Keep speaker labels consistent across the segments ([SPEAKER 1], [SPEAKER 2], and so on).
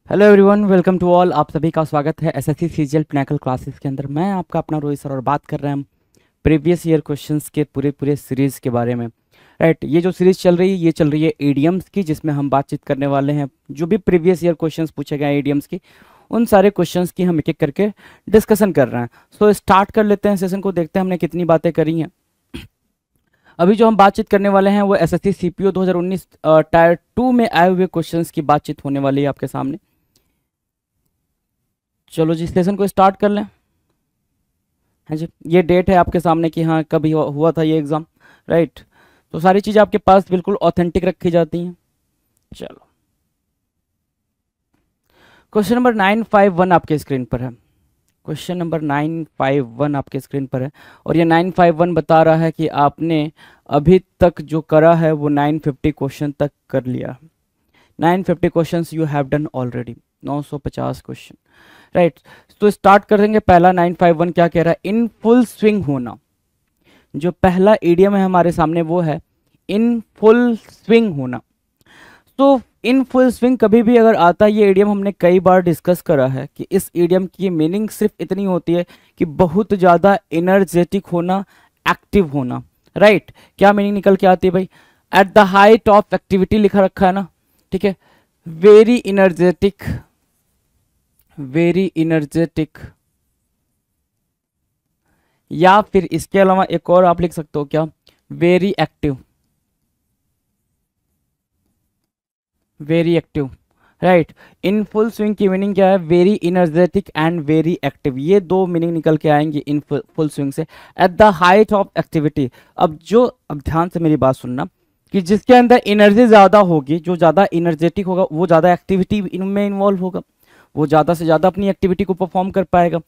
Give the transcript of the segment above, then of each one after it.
[SPEAKER 1] Hello everyone, welcome to all. आप सभी का स्वागत है एसएससी सीजीएल पिनाकल क्लासेस के अंदर। मैं आपका अपना रोहित सर और बात कर रहे हैं हम प्रीवियस ईयर क्वेश्चंस के पूरे सीरीज़ के बारे में। राइट, ये जो सीरीज़ चल रही है ये चल रही है एडीएम्स की, जिसमें हम बातचीत करने वाले हैं जो भी प्रीवियस ईयर क्वेश्चंस पूछे गए एडीएम्स की, उन सारे क्वेश्चंस की हम एक एक करके डिस्कशन कर रहे हैं। सो स्टार्ट कर लेते हैं सेशन को, देखते हैं हमने कितनी बातें करी हैं। अभी जो हम बातचीत करने वाले हैं वो एसएससी सीपीओ 2019 टायर 2 में आए हुए क्वेश्चंस की बातचीत होने वाली है आपके सामने। चलो जी, सेशन को स्टार्ट कर लें। हाँ जी, ये डेट है आपके सामने कि हाँ कब हुआ था ये एग्ज़ाम। राइट, तो सारी चीज़ें आपके पास बिल्कुल ऑथेंटिक रखी जाती हैं। चलो, क्वेश्चन नंबर 951 आपके स्क्रीन पर है। क्वेश्चन नंबर 951 आपके स्क्रीन पर है और ये 951 बता रहा है कि आपने अभी तक जो करा है वो 950 क्वेश्चन तक कर लिया। 950 questions you have done already, 950 question. Right, तो स्टार्ट करेंगे। पहला 951 क्या कह रहा है? इन फुल स्विंग होना। जो पहला इडियम है हमारे सामने वो है इन फुल स्विंग होना। तो इन फुल स्विंग कभी भी अगर आता है, ये इडियम हमने कई बार डिस्कस करा है कि इस इडियम की मीनिंग सिर्फ इतनी होती है कि बहुत ज़्यादा एनर्जेटिक होना, एक्टिव होना। राइट, क्या मीनिंग निकल के आती है भाई? At the height of activity लिखा रखा है ना, ठीक है। वेरी इनर्जेटिक, वेरी इनर्जेटिक, या फिर इसके अलावा एक और आप लिख सकते हो क्या? Very active, very active. Right, in full swing की मीनिंग क्या है? Very energetic and very active. ये दो मीनिंग निकल के आएंगे इन फुल स्विंग से। At the height of activity, अब ध्यान से मेरी बात सुनना कि जिसके अंदर एनर्जी ज़्यादा होगी, जो ज़्यादा इनर्जेटिक होगा वो ज़्यादा एक्टिविटी इनमें इन्वॉल्व होगा, वो ज़्यादा से ज़्यादा अपनी एक्टिविटी को परफॉर्म कर पाएगा।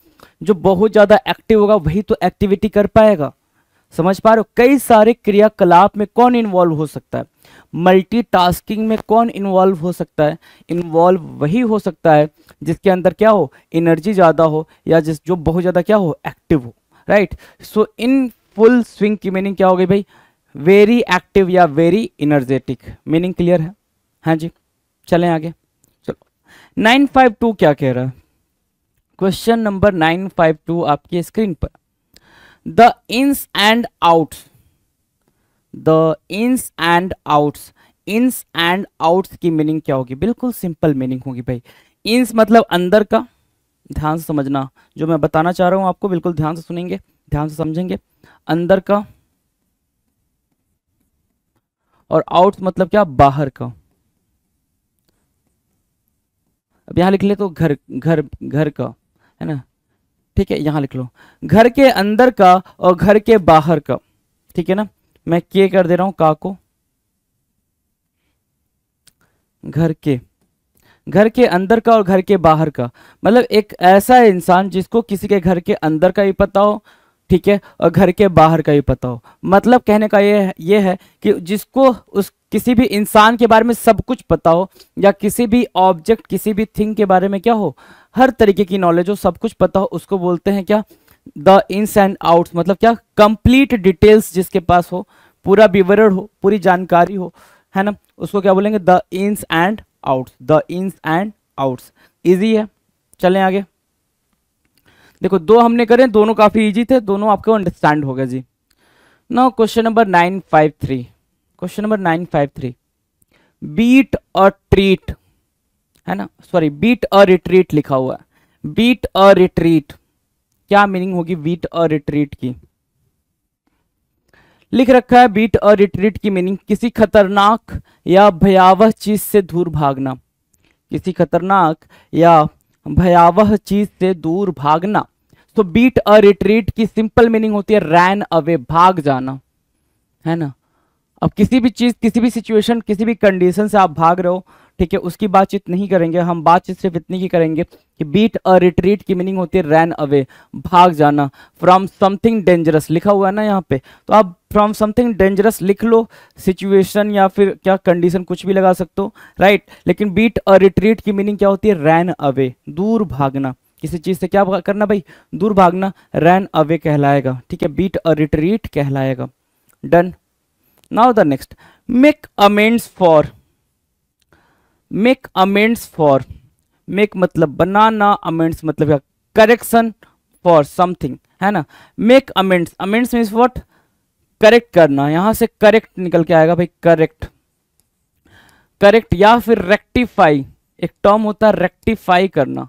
[SPEAKER 1] जो बहुत ज़्यादा एक्टिव होगा वही तो एक्टिविटी कर पाएगा। समझ पा रहे हो? कई सारे क्रियाकलाप में कौन इन्वॉल्व हो सकता है? मल्टीटास्किंग में कौन इन्वॉल्व हो सकता है? इन्वॉल्व वही हो सकता है जिसके अंदर क्या हो? एनर्जी ज़्यादा हो, या जो बहुत ज़्यादा क्या हो? एक्टिव हो। Right, so in full swing की मीनिंग क्या हो गई भाई? वेरी एक्टिव या वेरी इनर्जेटिक। मीनिंग क्लियर है? हाँ जी, चलें आगे। चलो, 952 क्या कह रहा है? क्वेश्चन नंबर 952 आपकी स्क्रीन पर। The ins and outs, the ins and outs, ins and outs की मीनिंग क्या होगी? बिल्कुल सिंपल मीनिंग होगी भाई। इन्स मतलब अंदर का, ध्यान से समझना जो मैं बताना चाह रहा हूं आपको, बिल्कुल ध्यान से सुनेंगे, ध्यान से समझेंगे। अंदर का, और आउट्स मतलब क्या? बाहर का। अब यहां लिख ले तो घर, घर, घर का, है ना? ठीक है, यहां लिख लो घर के अंदर का और घर के बाहर का। ठीक है ना, मैं के कर दे रहा हूं का को। घर के अंदर का और घर के बाहर का मतलब एक ऐसा इंसान जिसको किसी के घर के अंदर का भी पता हो, ठीक है, और घर के बाहर का भी पता हो। मतलब कहने का ये है कि जिसको उस किसी भी इंसान के बारे में सब कुछ पता हो, या किसी भी ऑब्जेक्ट, किसी भी थिंग के बारे में क्या हो, हर तरीके की नॉलेज हो, सब कुछ पता हो, उसको बोलते हैं क्या? The ins and outs. मतलब क्या? कंप्लीट डिटेल्स जिसके पास हो, पूरा विवरण हो, पूरी जानकारी हो, है ना, उसको क्या बोलेंगे? The ins and outs, the ins and outs. Easy है, चलें आगे। देखो, दो हमने करे, दोनों काफी इजी थे, दोनों आपको अंडरस्टैंड हो गया जी। Now question number 953, question number 953, beat a treat, है ना, सॉरी बीट अ रिट्रीट लिखा हुआ है। बीट अ रिट्रीट, क्या मीनिंग होगी बीट अ रिट्रीट की? लिख रखा है बीट अ रिट्रीट की मीनिंग किसी खतरनाक या भयावह चीज से दूर भागना, किसी खतरनाक या भयावह चीज से दूर भागना। तो बीट अ रिट्रीट की सिंपल मीनिंग होती है रैन अवे, भाग जाना, है ना। अब किसी भी चीज, किसी भी सिचुएशन, किसी भी कंडीशन से आप भाग रहे हो, ठीक है, उसकी बातचीत नहीं करेंगे हम। बातचीत सिर्फ इतनी की करेंगे कि बीट अ रिट्रीट की मीनिंग होती है रैन अवे, भाग जाना। फ्रॉम समथिंग डेंजरस लिखा हुआ है ना यहाँ पे, तो आप फ्रॉम समथिंग डेंजरस लिख लो, सिचुएशन या फिर क्या कंडीशन, कुछ भी लगा सकते हो। राइट, लेकिन बीट अ रिट्रीट की मीनिंग क्या होती है? रैन अवे, दूर भागना। किसी चीज से क्या करना भाई? दूर भागना, रैन अवे कहलाएगा, ठीक है, बीट अ रिट्रीट कहलाएगा। Done. Now the next, make amends for, make amends for, make मतलब बनाना, अमेंड्स मतलब क्या, करेक्शन फॉर समथिंग, है ना। Make amends, amends means what, correct करना, यहां से करेक्ट निकल के आएगा भाई, करेक्ट, करेक्ट। या फिर रेक्टिफाई, एक टर्म होता है रेक्टिफाई करना,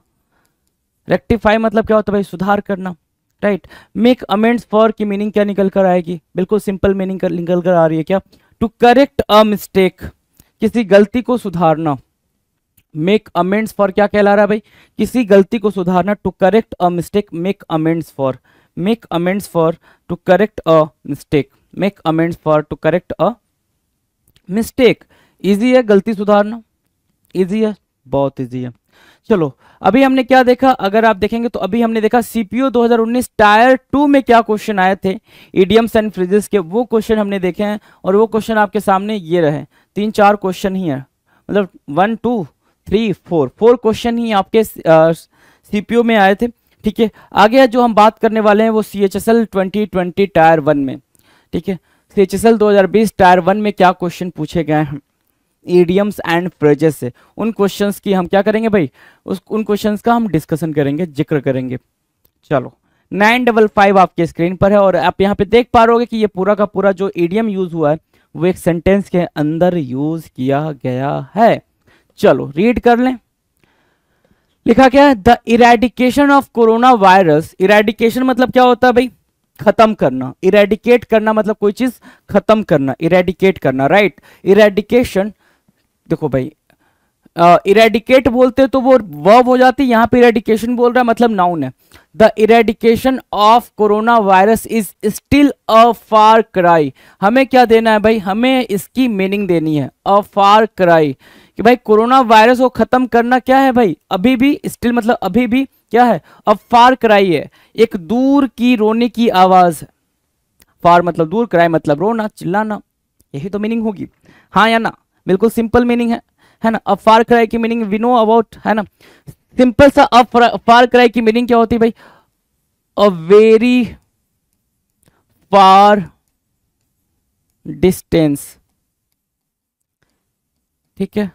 [SPEAKER 1] रेक्टिफाई मतलब क्या होता है भाई, सुधार करना, राइट। मेक अमेंड्स फॉर की मीनिंग क्या निकल कर आएगी, बिल्कुल सिंपल मीनिंग निकल कर आ रही है क्या, टू करेक्ट अ मिस्टेक, किसी गलती को सुधारना। मेक अमेंड्स फॉर क्या कहला रहा है भाई, किसी गलती को सुधारना, to correct a mistake, make amends for, make amends for to correct a mistake, make amends for to correct a mistake. Easy है गलती सुधारना, इजी है, बहुत इजी है। चलो अभी हमने क्या देखा, अगर आप देखेंगे तो अभी हमने देखा सीपीओ 2019 टायर 2 में क्या क्वेश्चन आए थे इडियम्स एंड फ्रेजेस के, वो क्वेश्चन हमने देखे हैं। और वो क्वेश्चन आपके सामने ये रहे, 3-4 क्वेश्चन ही है, मतलब 1 2 3 4 क्वेश्चन ही आपके सीपीओ में आए थे। ठीक है, आगे जो हम बात करने वाले हैं वो CHSL 2020 टायर 1 में, ठीक है, CHSL 2020 टायर 1 में क्या क्वेश्चन पूछे गए हैं इडियम्स एंड फ्रेजेस से, उन क्वेश्चंस की हम क्या करेंगे भाई, उन क्वेश्चंस का हम डिस्कशन करेंगे, जिक्र करेंगे। चलो 955 आपके स्क्रीन पर है और आप यहाँ पे देख पा रहे हो कि ये पूरा का पूरा जो इडियम यूज हुआ है वो एक सेंटेंस के अंदर यूज किया गया है। चलो रीड कर लें, लिखा क्या है, the eradication of corona virus, eradication मतलब क्या होता है भाई, खत्म करना, इरेडिकेट करना मतलब कोई चीज खत्म करना, इरेडिकेट करना, राइट। इरेडिकेशन देखो भाई, इरेडिकेट बोलते तो वो वर्ब हो जाती, यहाँ पे इरेडिकेशन बोल रहा है मतलब नाउन है। The eradication of corona virus is still a far cry, हमें क्या देना है भाई, हमें इसकी मीनिंग देनी है, अ फार क्राई, कि भाई कोरोना वायरस को खत्म करना क्या है भाई, अभी भी, स्टिल मतलब अभी भी क्या है, अ फार क्राई है, एक दूर की रोने की आवाज है। फार मतलब दूर, क्राई मतलब रोना, चिल्लाना, यही तो मीनिंग होगी, हाँ या ना, बिल्कुल सिंपल मीनिंग है ना। अब फार क्राई की मीनिंग वी नो अबाउट, है ना, सिंपल सा। अब फार क्राई की मीनिंग क्या होती है भाई, अ वेरी फार डिस्टेंस, ठीक है,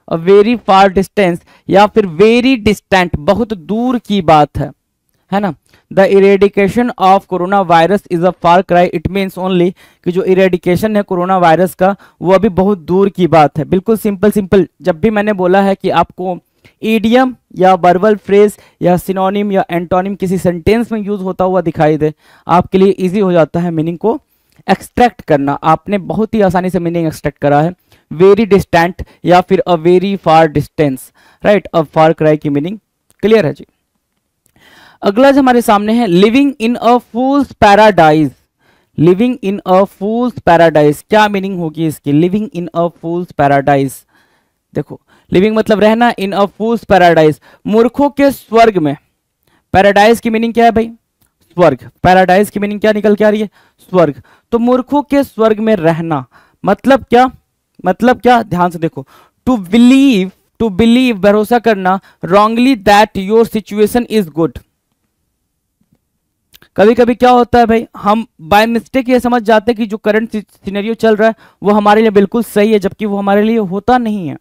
[SPEAKER 1] अ वेरी फार डिस्टेंस या फिर वेरी डिस्टेंट, बहुत दूर की बात है ना। The eradication of corona virus is a far cry, it means only कि जो इरेडिकेशन है कोरोना वायरस का वो अभी बहुत दूर की बात है। बिल्कुल सिंपल सिंपल, जब भी मैंने बोला है कि आपको ईडियम या वर्बल फ्रेज या सिनोनिम या एंटोनिम किसी सेंटेंस में यूज होता हुआ दिखाई दे, आपके लिए इजी हो जाता है मीनिंग को एक्सट्रैक्ट करना। आपने बहुत ही आसानी से मीनिंग एक्सट्रैक्ट करा है, वेरी डिस्टेंट या फिर a very far distance, right. अब फार क्राई की मीनिंग क्लियर है जी। अगला जो हमारे सामने है, living in a fool's paradise, living in a fool's paradise, क्या मीनिंग होगी इसकी, living in a fool's paradise. देखो लिविंग मतलब रहना, इन अ फूल्स पैराडाइज, मूर्खों के स्वर्ग में, पैराडाइज की मीनिंग क्या है भाई, स्वर्ग, पैराडाइज की मीनिंग क्या निकल के आ रही है, स्वर्ग। तो मूर्खों के स्वर्ग में रहना मतलब क्या, मतलब क्या, ध्यान से देखो, टू बिलीव, टू बिलीव भरोसा करना, wrongly that your situation is good. कभी कभी क्या होता है भाई, हम बाय मिस्टेक ये समझ जाते हैं कि जो करंट सिनेरियो चल रहा है वो हमारे लिए बिल्कुल सही है, जबकि वो हमारे लिए होता नहीं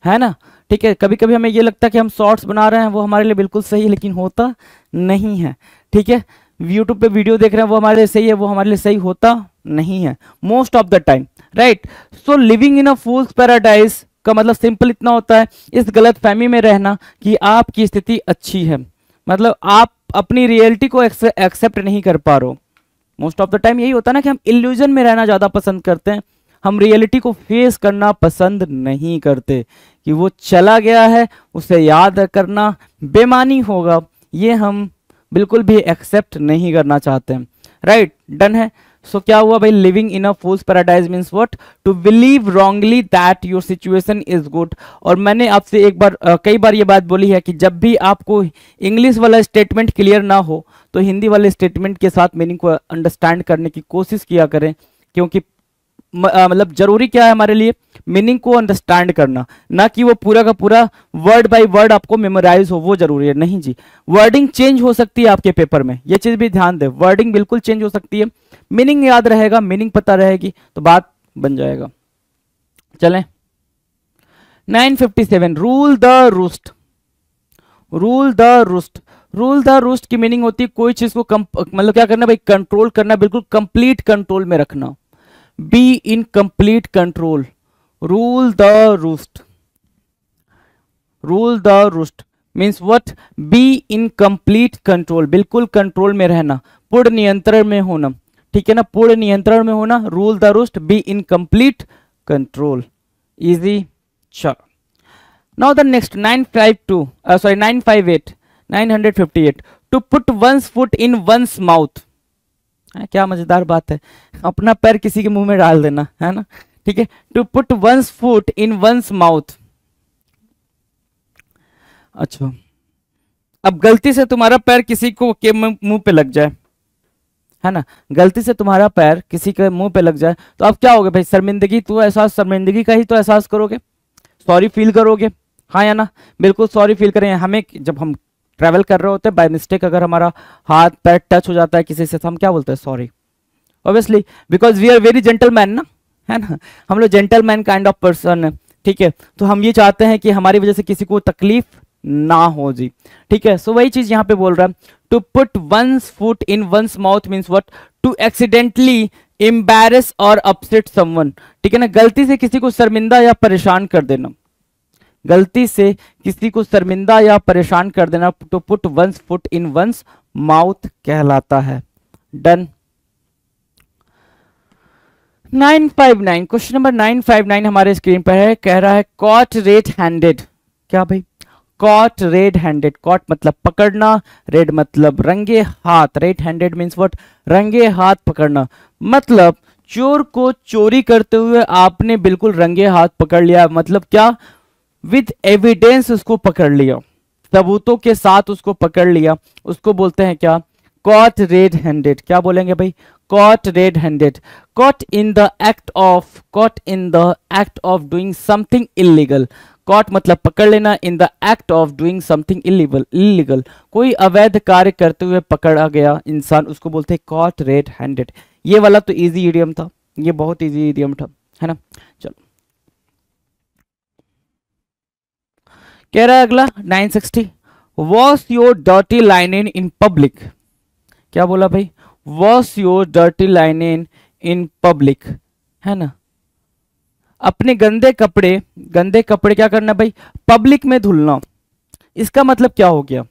[SPEAKER 1] है ना। ठीक है, कभी कभी हमें ये लगता है कि हम शॉर्ट्स बना रहे हैं वो हमारे लिए बिल्कुल सही है, लेकिन होता नहीं है। ठीक है, यूट्यूब पे वीडियो देख रहे हैं वो हमारे लिए सही है, वो हमारे लिए सही होता नहीं है most of the time, right. So living in a fool's paradise का मतलब सिंपल इतना होता है, इस गलत फहमी में रहना कि आपकी स्थिति अच्छी है, मतलब आप अपनी रियलिटी को एक्सेप्ट नहीं कर पा रहे हो। मोस्ट ऑफ द टाइम यही होता है ना कि हम इल्यूजन में रहना ज्यादा पसंद करते हैं, हम रियलिटी को फेस करना पसंद नहीं करते, कि वो चला गया है उसे याद करना बेमानी होगा, ये हम बिल्कुल भी एक्सेप्ट नहीं करना चाहते हैं, राइट। डन है। सो क्या हुआ भाई, living in a fool's paradise means what, to believe wrongly that your situation is good. और मैंने आपसे एक बार कई बार ये बात बोली है कि जब भी आपको इंग्लिश वाला स्टेटमेंट क्लियर ना हो तो हिंदी वाले स्टेटमेंट के साथ मीनिंग को अंडरस्टैंड करने की कोशिश किया करें, क्योंकि मतलब जरूरी क्या है हमारे लिए, मीनिंग को अंडरस्टैंड करना, ना कि वो पूरा का पूरा वर्ड बाय वर्ड आपको मेमोराइज हो, वो जरूरी है नहीं जी। वर्डिंग चेंज हो सकती है आपके पेपर में, ये चीज भी ध्यान दे, वर्डिंग बिल्कुल चेंज हो सकती है, मीनिंग याद रहेगा, मीनिंग पता रहेगी तो बात बन जाएगा। चलें 957, rule the roost, rule the roost, rule the roost की मीनिंग होती है कोई चीज को मतलब क्या करना भाई, कंट्रोल करना, बिल्कुल कंप्लीट कंट्रोल में रखना, B in complete control, rule the roost, rule the roost means what, B in complete control, बिल्कुल कंट्रोल में रहना, पूर्ण नियंत्रण में होना, ठीक है ना, पूर्ण नियंत्रण में होना, rule the roost, be in complete control, easy. चलो now the next 952 sorry 958 958 to put one's foot in one's mouth, क्या मजेदार बात है, अपना पैर किसी के मुंह में डाल देना है ना, ठीक है, to put one's foot in one's mouth. अच्छा, अब गलती से तुम्हारा पैर किसी को के मुंह पे लग जाए, है ना, गलती से तुम्हारा पैर किसी के मुंह पे लग जाए तो अब क्या होगा भाई, शर्मिंदगी, तो एहसास शर्मिंदगी का ही तो एहसास करोगे, सॉरी फील करोगे, हाँ या ना, बिल्कुल सॉरी फील करें। हमें जब हम ट्रैवल कर रहे होते हैं बाय मिस्टेक अगर हमारा हाथ पैर टच हो जाता है किसी से तो हम क्या बोलते हैं, sorry, obviously because we are very gentleman ना, है ना, हम लोग जेंटलमैन काइंड ऑफ पर्सन है, ठीक है, तो हम ये चाहते हैं कि हमारी वजह से किसी को तकलीफ ना हो जी, ठीक है, सो वही चीज यहाँ पे बोल रहा है, to put one's foot in one's mouth means what, to accidentally embarrass or upset someone, ठीक है ना, गलती से किसी को शर्मिंदा या परेशान कर देना, गलती से किसी को शर्मिंदा या परेशान कर देना, to put one's foot in one's mouth कहलाता है। डन। 959 क्वेश्चन नंबर 959 हमारे स्क्रीन पर है, कह रहा है कॉट रेड हैंडेड, क्या भाई, कॉट रेड हैंडेड, कॉट मतलब पकड़ना, रेड मतलब रंगे हाथ, रेड हैंडेड मीन्स व्हाट, रंगे हाथ पकड़ना, मतलब चोर को चोरी करते हुए आपने बिल्कुल रंगे हाथ पकड़ लिया, मतलब क्या, विद एविडेंस उसको पकड़ लिया, सबूतों के साथ उसको पकड़ लिया, उसको बोलते हैं क्या, कॉट रेड हैंडेड, क्या बोलेंगे भाई, caught red handed, caught in the act of, caught in the act of doing something illegal, caught मतलब पकड़ लेना, in the act of doing something illegal, illegal कोई अवैध कार्य करते हुए पकड़ा गया इंसान, उसको बोलते हैं कॉट रेड हैंडेड। ये वाला तो इजी इडियम था, ये बहुत इजी इडियम था, है ना। चलो कह रहा है अगला 960, wash your dirty linen in public, क्या बोला भाई, wash your dirty linen in public, है ना, अपने गंदे कपड़े क्या करना भाई, पब्लिक में धुलना, इसका मतलब क्या हो गया,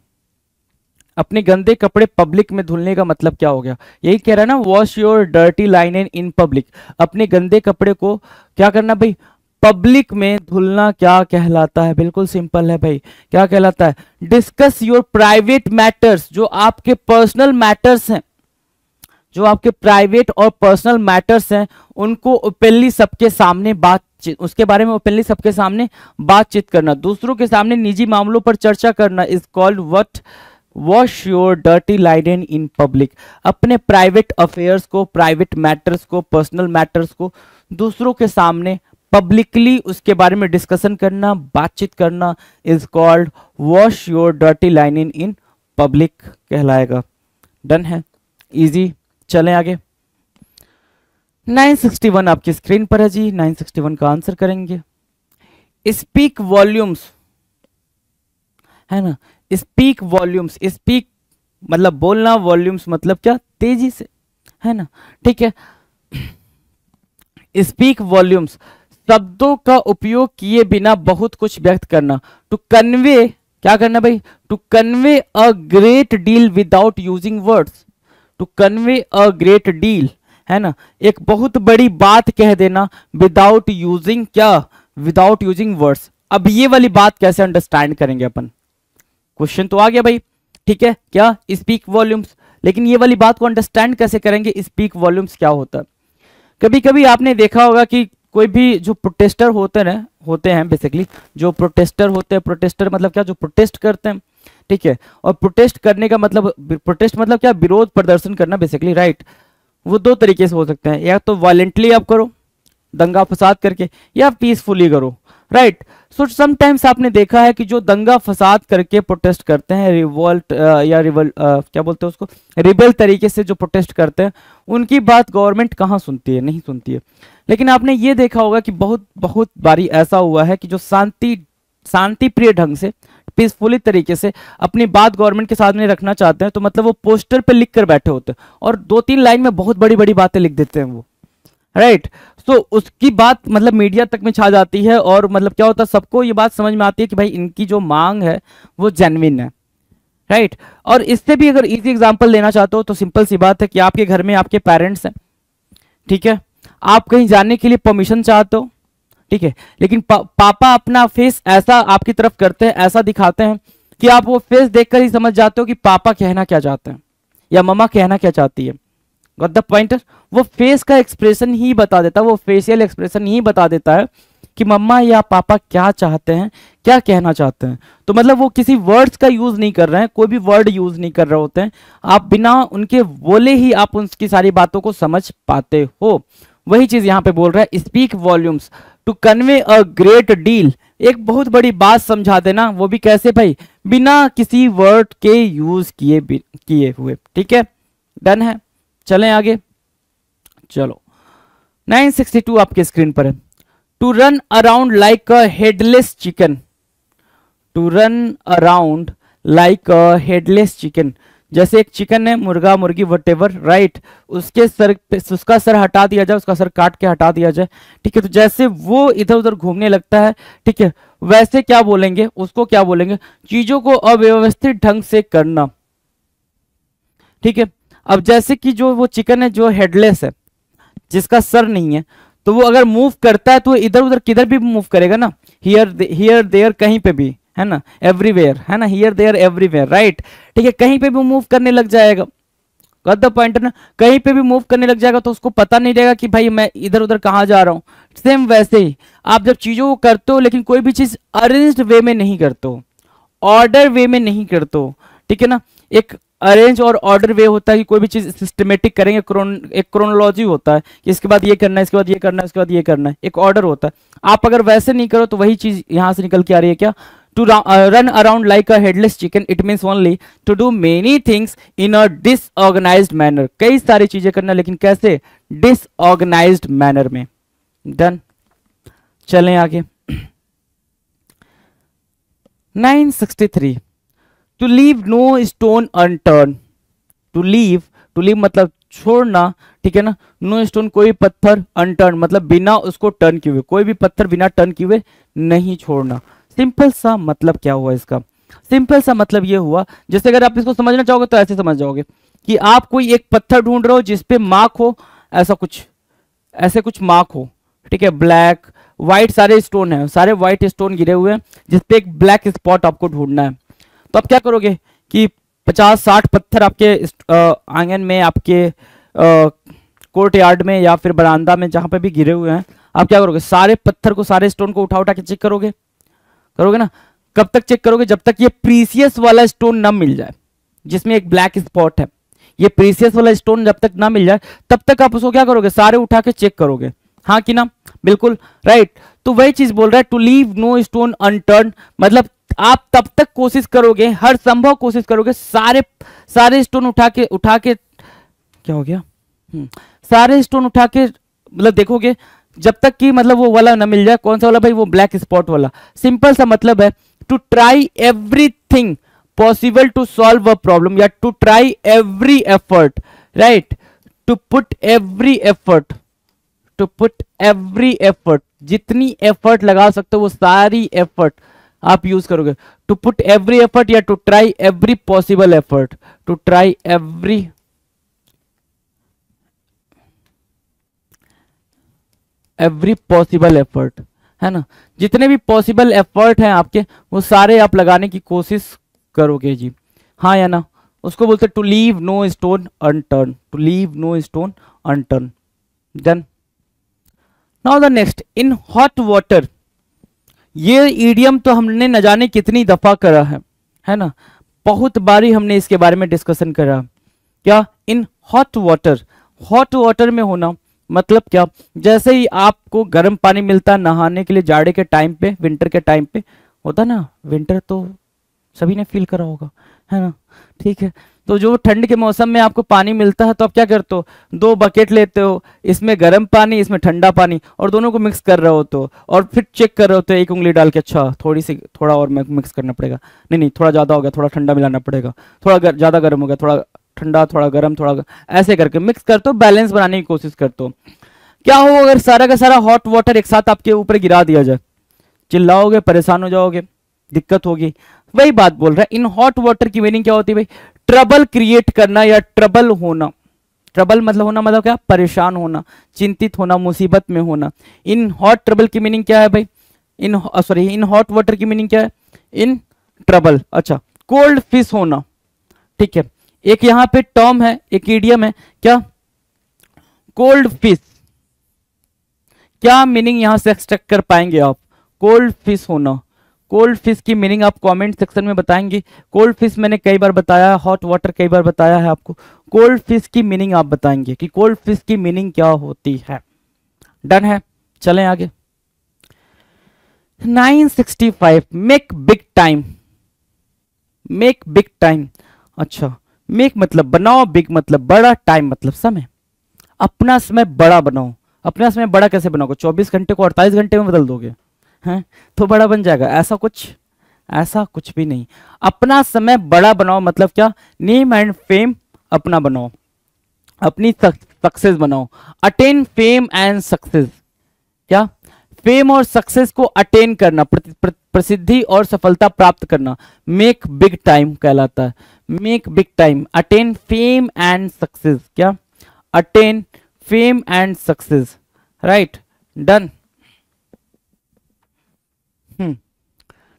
[SPEAKER 1] अपने गंदे कपड़े पब्लिक में धुलने का मतलब क्या हो गया, यही कह रहा है ना, wash your dirty linen in public, अपने गंदे कपड़े को क्या करना भाई, पब्लिक में धुलना क्या कहलाता है, बिल्कुल सिंपल है भाई, क्या कहलाता है, डिस्कस योर प्राइवेट मैटर्स, जो आपके पर्सनल मैटर्स हैं, जो आपके प्राइवेट और पर्सनल मैटर्स हैं उनको ओपनली सबके सामने बातचीत, उसके बारे में ओपनली सबके सामने बातचीत करना, दूसरों के सामने निजी मामलों पर चर्चा करना is called what, wash your dirty linen in public, अपने प्राइवेट अफेयर्स को, प्राइवेट मैटर्स को, पर्सनल मैटर्स को दूसरों के सामने पब्लिकली उसके बारे में डिस्कशन करना, बातचीत करना is called wash your dirty linen in public कहलाएगा। डन है, इजी। चलें आगे, 961 आपकी स्क्रीन पर है जी, 961 का आंसर करेंगे, स्पीक वॉल्यूम्स, है ना, स्पीक वॉल्यूम्स, स्पीक मतलब बोलना, वॉल्यूम्स मतलब क्या, तेजी से, है ना, ठीक है, स्पीक वॉल्यूम्स शब्दों का उपयोग किए बिना बहुत कुछ व्यक्त करना, टू कन्वे, क्या करना भाई, to convey a great deal without using words, to convey a great deal, है ना, एक बहुत बड़ी बात कह देना विदाउट यूजिंग क्या, विदाउट यूजिंग वर्ड्स। अब ये वाली बात कैसे अंडरस्टैंड करेंगे अपन, क्वेश्चन तो आ गया भाई, ठीक है, क्या स्पीक वॉल्यूम्स, लेकिन ये वाली बात को अंडरस्टैंड कैसे करेंगे, स्पीक वॉल्यूम्स क्या होता है। कभी कभी आपने देखा होगा कि कोई भी जो प्रोटेस्टर होते हैं बेसिकली, जो प्रोटेस्टर होते हैं, प्रोटेस्टर मतलब क्या, जो प्रोटेस्ट करते हैं, ठीक है, और प्रोटेस्ट करने का मतलब, प्रोटेस्ट मतलब क्या, विरोध प्रदर्शन करना बेसिकली, राइट, वो दो तरीके से हो सकते हैं, या तो वायलेंटली आप करो दंगा फसाद करके, या पीसफुली करो, राइट। सो समटाइम्स आपने देखा है कि जो दंगा फसाद करके प्रोटेस्ट करते हैं, रिवोल्ट या क्या बोलते हैं उसको, रिबेल तरीके से जो प्रोटेस्ट करते हैं, उनकी बात गवर्नमेंट कहाँ सुनती है, नहीं सुनती है। लेकिन आपने ये देखा होगा कि बहुत बहुत बारी ऐसा हुआ है कि जो शांति प्रिय ढंग से, पीसफुली तरीके से अपनी बात गवर्नमेंट के सामने रखना चाहते हैं, तो मतलब वो पोस्टर पे लिख कर बैठे होते हैं और 2-3 लाइन में बहुत बड़ी बड़ी बातें लिख देते हैं वो, राइट। तो उसकी बात मतलब मीडिया तक में छा जाती है और मतलब क्या होता है, सबको ये बात समझ में आती है कि भाई इनकी जो मांग है वो जेन्युइन है, राइट। और इससे भी अगर इजी एग्जांपल लेना चाहते हो तो सिंपल सी बात है कि आपके घर में आपके पेरेंट्स हैं, ठीक है, आप कहीं जाने के लिए परमिशन चाहते हो, ठीक है, लेकिन पापा अपना फेस ऐसा आपकी तरफ करते हैं, ऐसा दिखाते हैं कि आप वो फेस देखकर ही समझ जाते हो कि पापा कहना क्या चाहते हैं या मम्मा कहना क्या चाहती है। Got the pointer? वो फेस का एक्सप्रेशन ही बता देता है, वो फेशियल एक्सप्रेशन ही बता देता है कि मम्मा या पापा क्या चाहते हैं, क्या कहना चाहते हैं। तो मतलब वो किसी वर्ड्स का यूज नहीं कर रहे हैं, कोई भी वर्ड यूज नहीं कर रहे होते हैं, आप बिना उनके बोले ही आप उनकी सारी बातों को समझ पाते हो। वही चीज यहां पे बोल रहा है, speak volumes to convey a great deal, एक बहुत बड़ी बात समझा देना, वो भी कैसे भाई, बिना किसी वर्ड के यूज किए हुए, ठीक है, डन है। चलें आगे, चलो 962 आपके स्क्रीन पर है। To run around like a headless chicken, to run around like a headless chicken, जैसे एक चिकन है, मुर्गा मुर्गी वटेवर, राइट, उसके सर पे उसका सर हटा दिया जाए, उसका सर काट के हटा दिया जाए, ठीक है, तो जैसे वो इधर उधर घूमने लगता है, ठीक है, वैसे क्या बोलेंगे, उसको क्या बोलेंगे, चीजों को अव्यवस्थित ढंग से करना, ठीक है। अब जैसे कि जो वो चिकन है जो हेडलेस है, जिसका सर नहीं है, तो वो अगर मूव करता है तो इधर उधर किधर भी मूव करेगा ना, हियर देयर कहीं पे भी, है ना, एवरीवेयर, है ना, हियर देयर एवरीवेयर, राइट, ठीक है, कहीं पे भी मूव करने लग जाएगा। गॉट द पॉइंट ना, कहीं पे भी मूव करने लग जाएगा तो उसको पता नहीं रहेगा कि भाई मैं इधर उधर कहाँ जा रहा हूँ। सेम वैसे ही आप जब चीजों को करते हो लेकिन कोई भी चीज अरेंज्ड वे में नहीं करते हो, ऑर्डर वे में नहीं करते हो, ठीक है ना, एक अरेंज और ऑर्डर वे होता है कि कोई भी चीज सिस्टमेटिक करेंगे, एक क्रोनोलॉजी होता है कि इसके बाद ये करना है, इसके बाद ये करना है, इसके बाद ये करना है, एक ऑर्डर होता है। आप अगर वैसे नहीं करो तो वही चीज यहां से निकल के आ रही है क्या, to run around like a headless chicken, it means only to do many things in a disorganised manner, कई सारी चीजें करना लेकिन कैसे, डिसऑर्गेनाइज्ड मैनर में। डन, चलें आगे 963, to leave no stone unturned, to leave मतलब छोड़ना, ठीक है ना, नो स्टोन कोई पत्थर, अनटर्न मतलब बिना उसको टर्न किए हुए, कोई भी पत्थर बिना टर्न किए हुए नहीं छोड़ना। सिंपल सा मतलब क्या हुआ इसका, सिंपल सा मतलब ये हुआ, जैसे अगर आप इसको समझना चाहोगे तो ऐसे समझ जाओगे कि आप कोई एक पत्थर ढूंढ रहे हो जिसपे मार्क हो, ऐसा कुछ, ऐसे कुछ मार्क हो, ठीक है, ब्लैक व्हाइट सारे स्टोन है, सारे व्हाइट स्टोन गिरे हुए हैं जिसपे एक ब्लैक स्पॉट आपको ढूंढना है। तो आप क्या करोगे कि 50-60 पत्थर आपके आंगन में, आपके कोर्ट यार्ड में या फिर बरामदा में जहां पे भी गिरे हुए हैं, आप क्या करोगे, सारे पत्थर को, सारे स्टोन को उठा उठा के चेक करोगे, करोगे ना। कब तक चेक करोगे, जब तक ये प्रीसियस वाला स्टोन ना मिल जाए जिसमें एक ब्लैक स्पॉट है, ये प्रीसियस वाला स्टोन जब तक ना मिल जाए तब तक आप उसको क्या करोगे, सारे उठा के चेक करोगे, हाँ कि ना, बिल्कुल राइट। तो वही चीज बोल रहा है, to leave no stone unturned, मतलब आप तब तक कोशिश करोगे, हर संभव कोशिश करोगे, सारे स्टोन उठा के क्या हो गया, सारे स्टोन उठा के मतलब देखोगे जब तक कि मतलब वो वाला ना मिल जाए, कौन सा वाला भाई, वो ब्लैक स्पॉट वाला। सिंपल सा मतलब है to try everything possible to solve a problem, या to try every effort, right, to put every effort, to put every effort, जितनी एफर्ट लगा सकते हो वो सारी एफर्ट आप यूज करोगे, टू पुट एवरी एफर्ट या to try every possible effort, to try every possible effort, है ना, जितने भी पॉसिबल एफर्ट हैं आपके वो सारे आप लगाने की कोशिश करोगे जी, हाँ या ना। उसको बोलते to leave no stone unturned, to leave no stone unturned. Done, now the next, in hot water, ये ईडियम तो हमने न जाने कितनी दफा करा है ना, बहुत बारी हमने इसके बारे में डिस्कशन करा। क्या, इन हॉट वाटर, हॉट वाटर में होना मतलब क्या, जैसे ही आपको गर्म पानी मिलता है नहाने के लिए जाड़े के टाइम पे, विंटर के टाइम पे होता ना, विंटर तो सभी ने फील करा होगा, है ना, ठीक है, तो जो ठंड के मौसम में आपको पानी मिलता है तो आप क्या करते हो, 2 बकेट लेते हो, इसमें गर्म पानी इसमें ठंडा पानी, और दोनों को मिक्स कर रहे होते हो और फिर चेक कर रहे होते हो एक उंगली डाल के, अच्छा थोड़ा और मिक्स करना पड़ेगा, नहीं थोड़ा ज़्यादा हो गया, थोड़ा ठंडा मिलाना पड़ेगा, थोड़ा ज़्यादा गर्म हो गया, थोड़ा ठंडा, थोड़ा गर्म, ऐसे करके मिक्स करते हो, बैलेंस बनाने की कोशिश करते हो। क्या हो अगर सारा का सारा हॉट वाटर एक साथ आपके ऊपर गिरा दिया जाए, चिल्लाओगे, परेशान हो जाओगे, दिक्कत होगी। वही बात बोल रहा है, इन हॉट वाटर की मीनिंग क्या होती है भाई, ट्रबल क्रिएट करना या ट्रबल होना। ट्रबल मतलब होना, मतलब क्या, परेशान होना, चिंतित होना, मुसीबत में होना। इन हॉट ट्रबल की मीनिंग क्या है भाई, इन हॉट वाटर की मीनिंग क्या है, इन ट्रबल। अच्छा, कोल्ड फिश होना, ठीक है, एक यहां पे टर्म है, एक इडियम है, क्या, कोल्ड फिश। क्या मीनिंग यहां से एक्सट्रैक्ट कर पाएंगे आप, कोल्ड फिश होना। कोल्ड फिश की मीनिंग आप कमेंट सेक्शन में बताएंगे। कोल्ड फिश मैंने कई बार बताया है, हॉट वाटर कई बार बताया है आपको। कोल्ड फिश की मीनिंग आप बताएंगे कि कोल्ड फिश की मीनिंग क्या होती है। डन है, चलें आगे। 965, make big time. Make big time, अच्छा, मेक मतलब बनाओ, बिग मतलब बड़ा, टाइम मतलब समय। अपना समय बड़ा बनाओ। अपना समय बड़ा कैसे बनाओगे, 24 घंटे को 48 घंटे में बदल दोगे हैं तो बड़ा बन जाएगा, ऐसा कुछ भी नहीं। अपना समय बड़ा बनाओ मतलब क्या, नेम एंड फेम अपना बनाओ, अपनी सक्सेस बनाओ। अटेन फेम एंड सक्सेस, क्या, फेम और सक्सेस को अटेन करना, प्रसिद्धि और सफलता प्राप्त करना, मेक बिग टाइम कहलाता है। Make big time, attain fame and success, क्या, attain fame and success, right, done.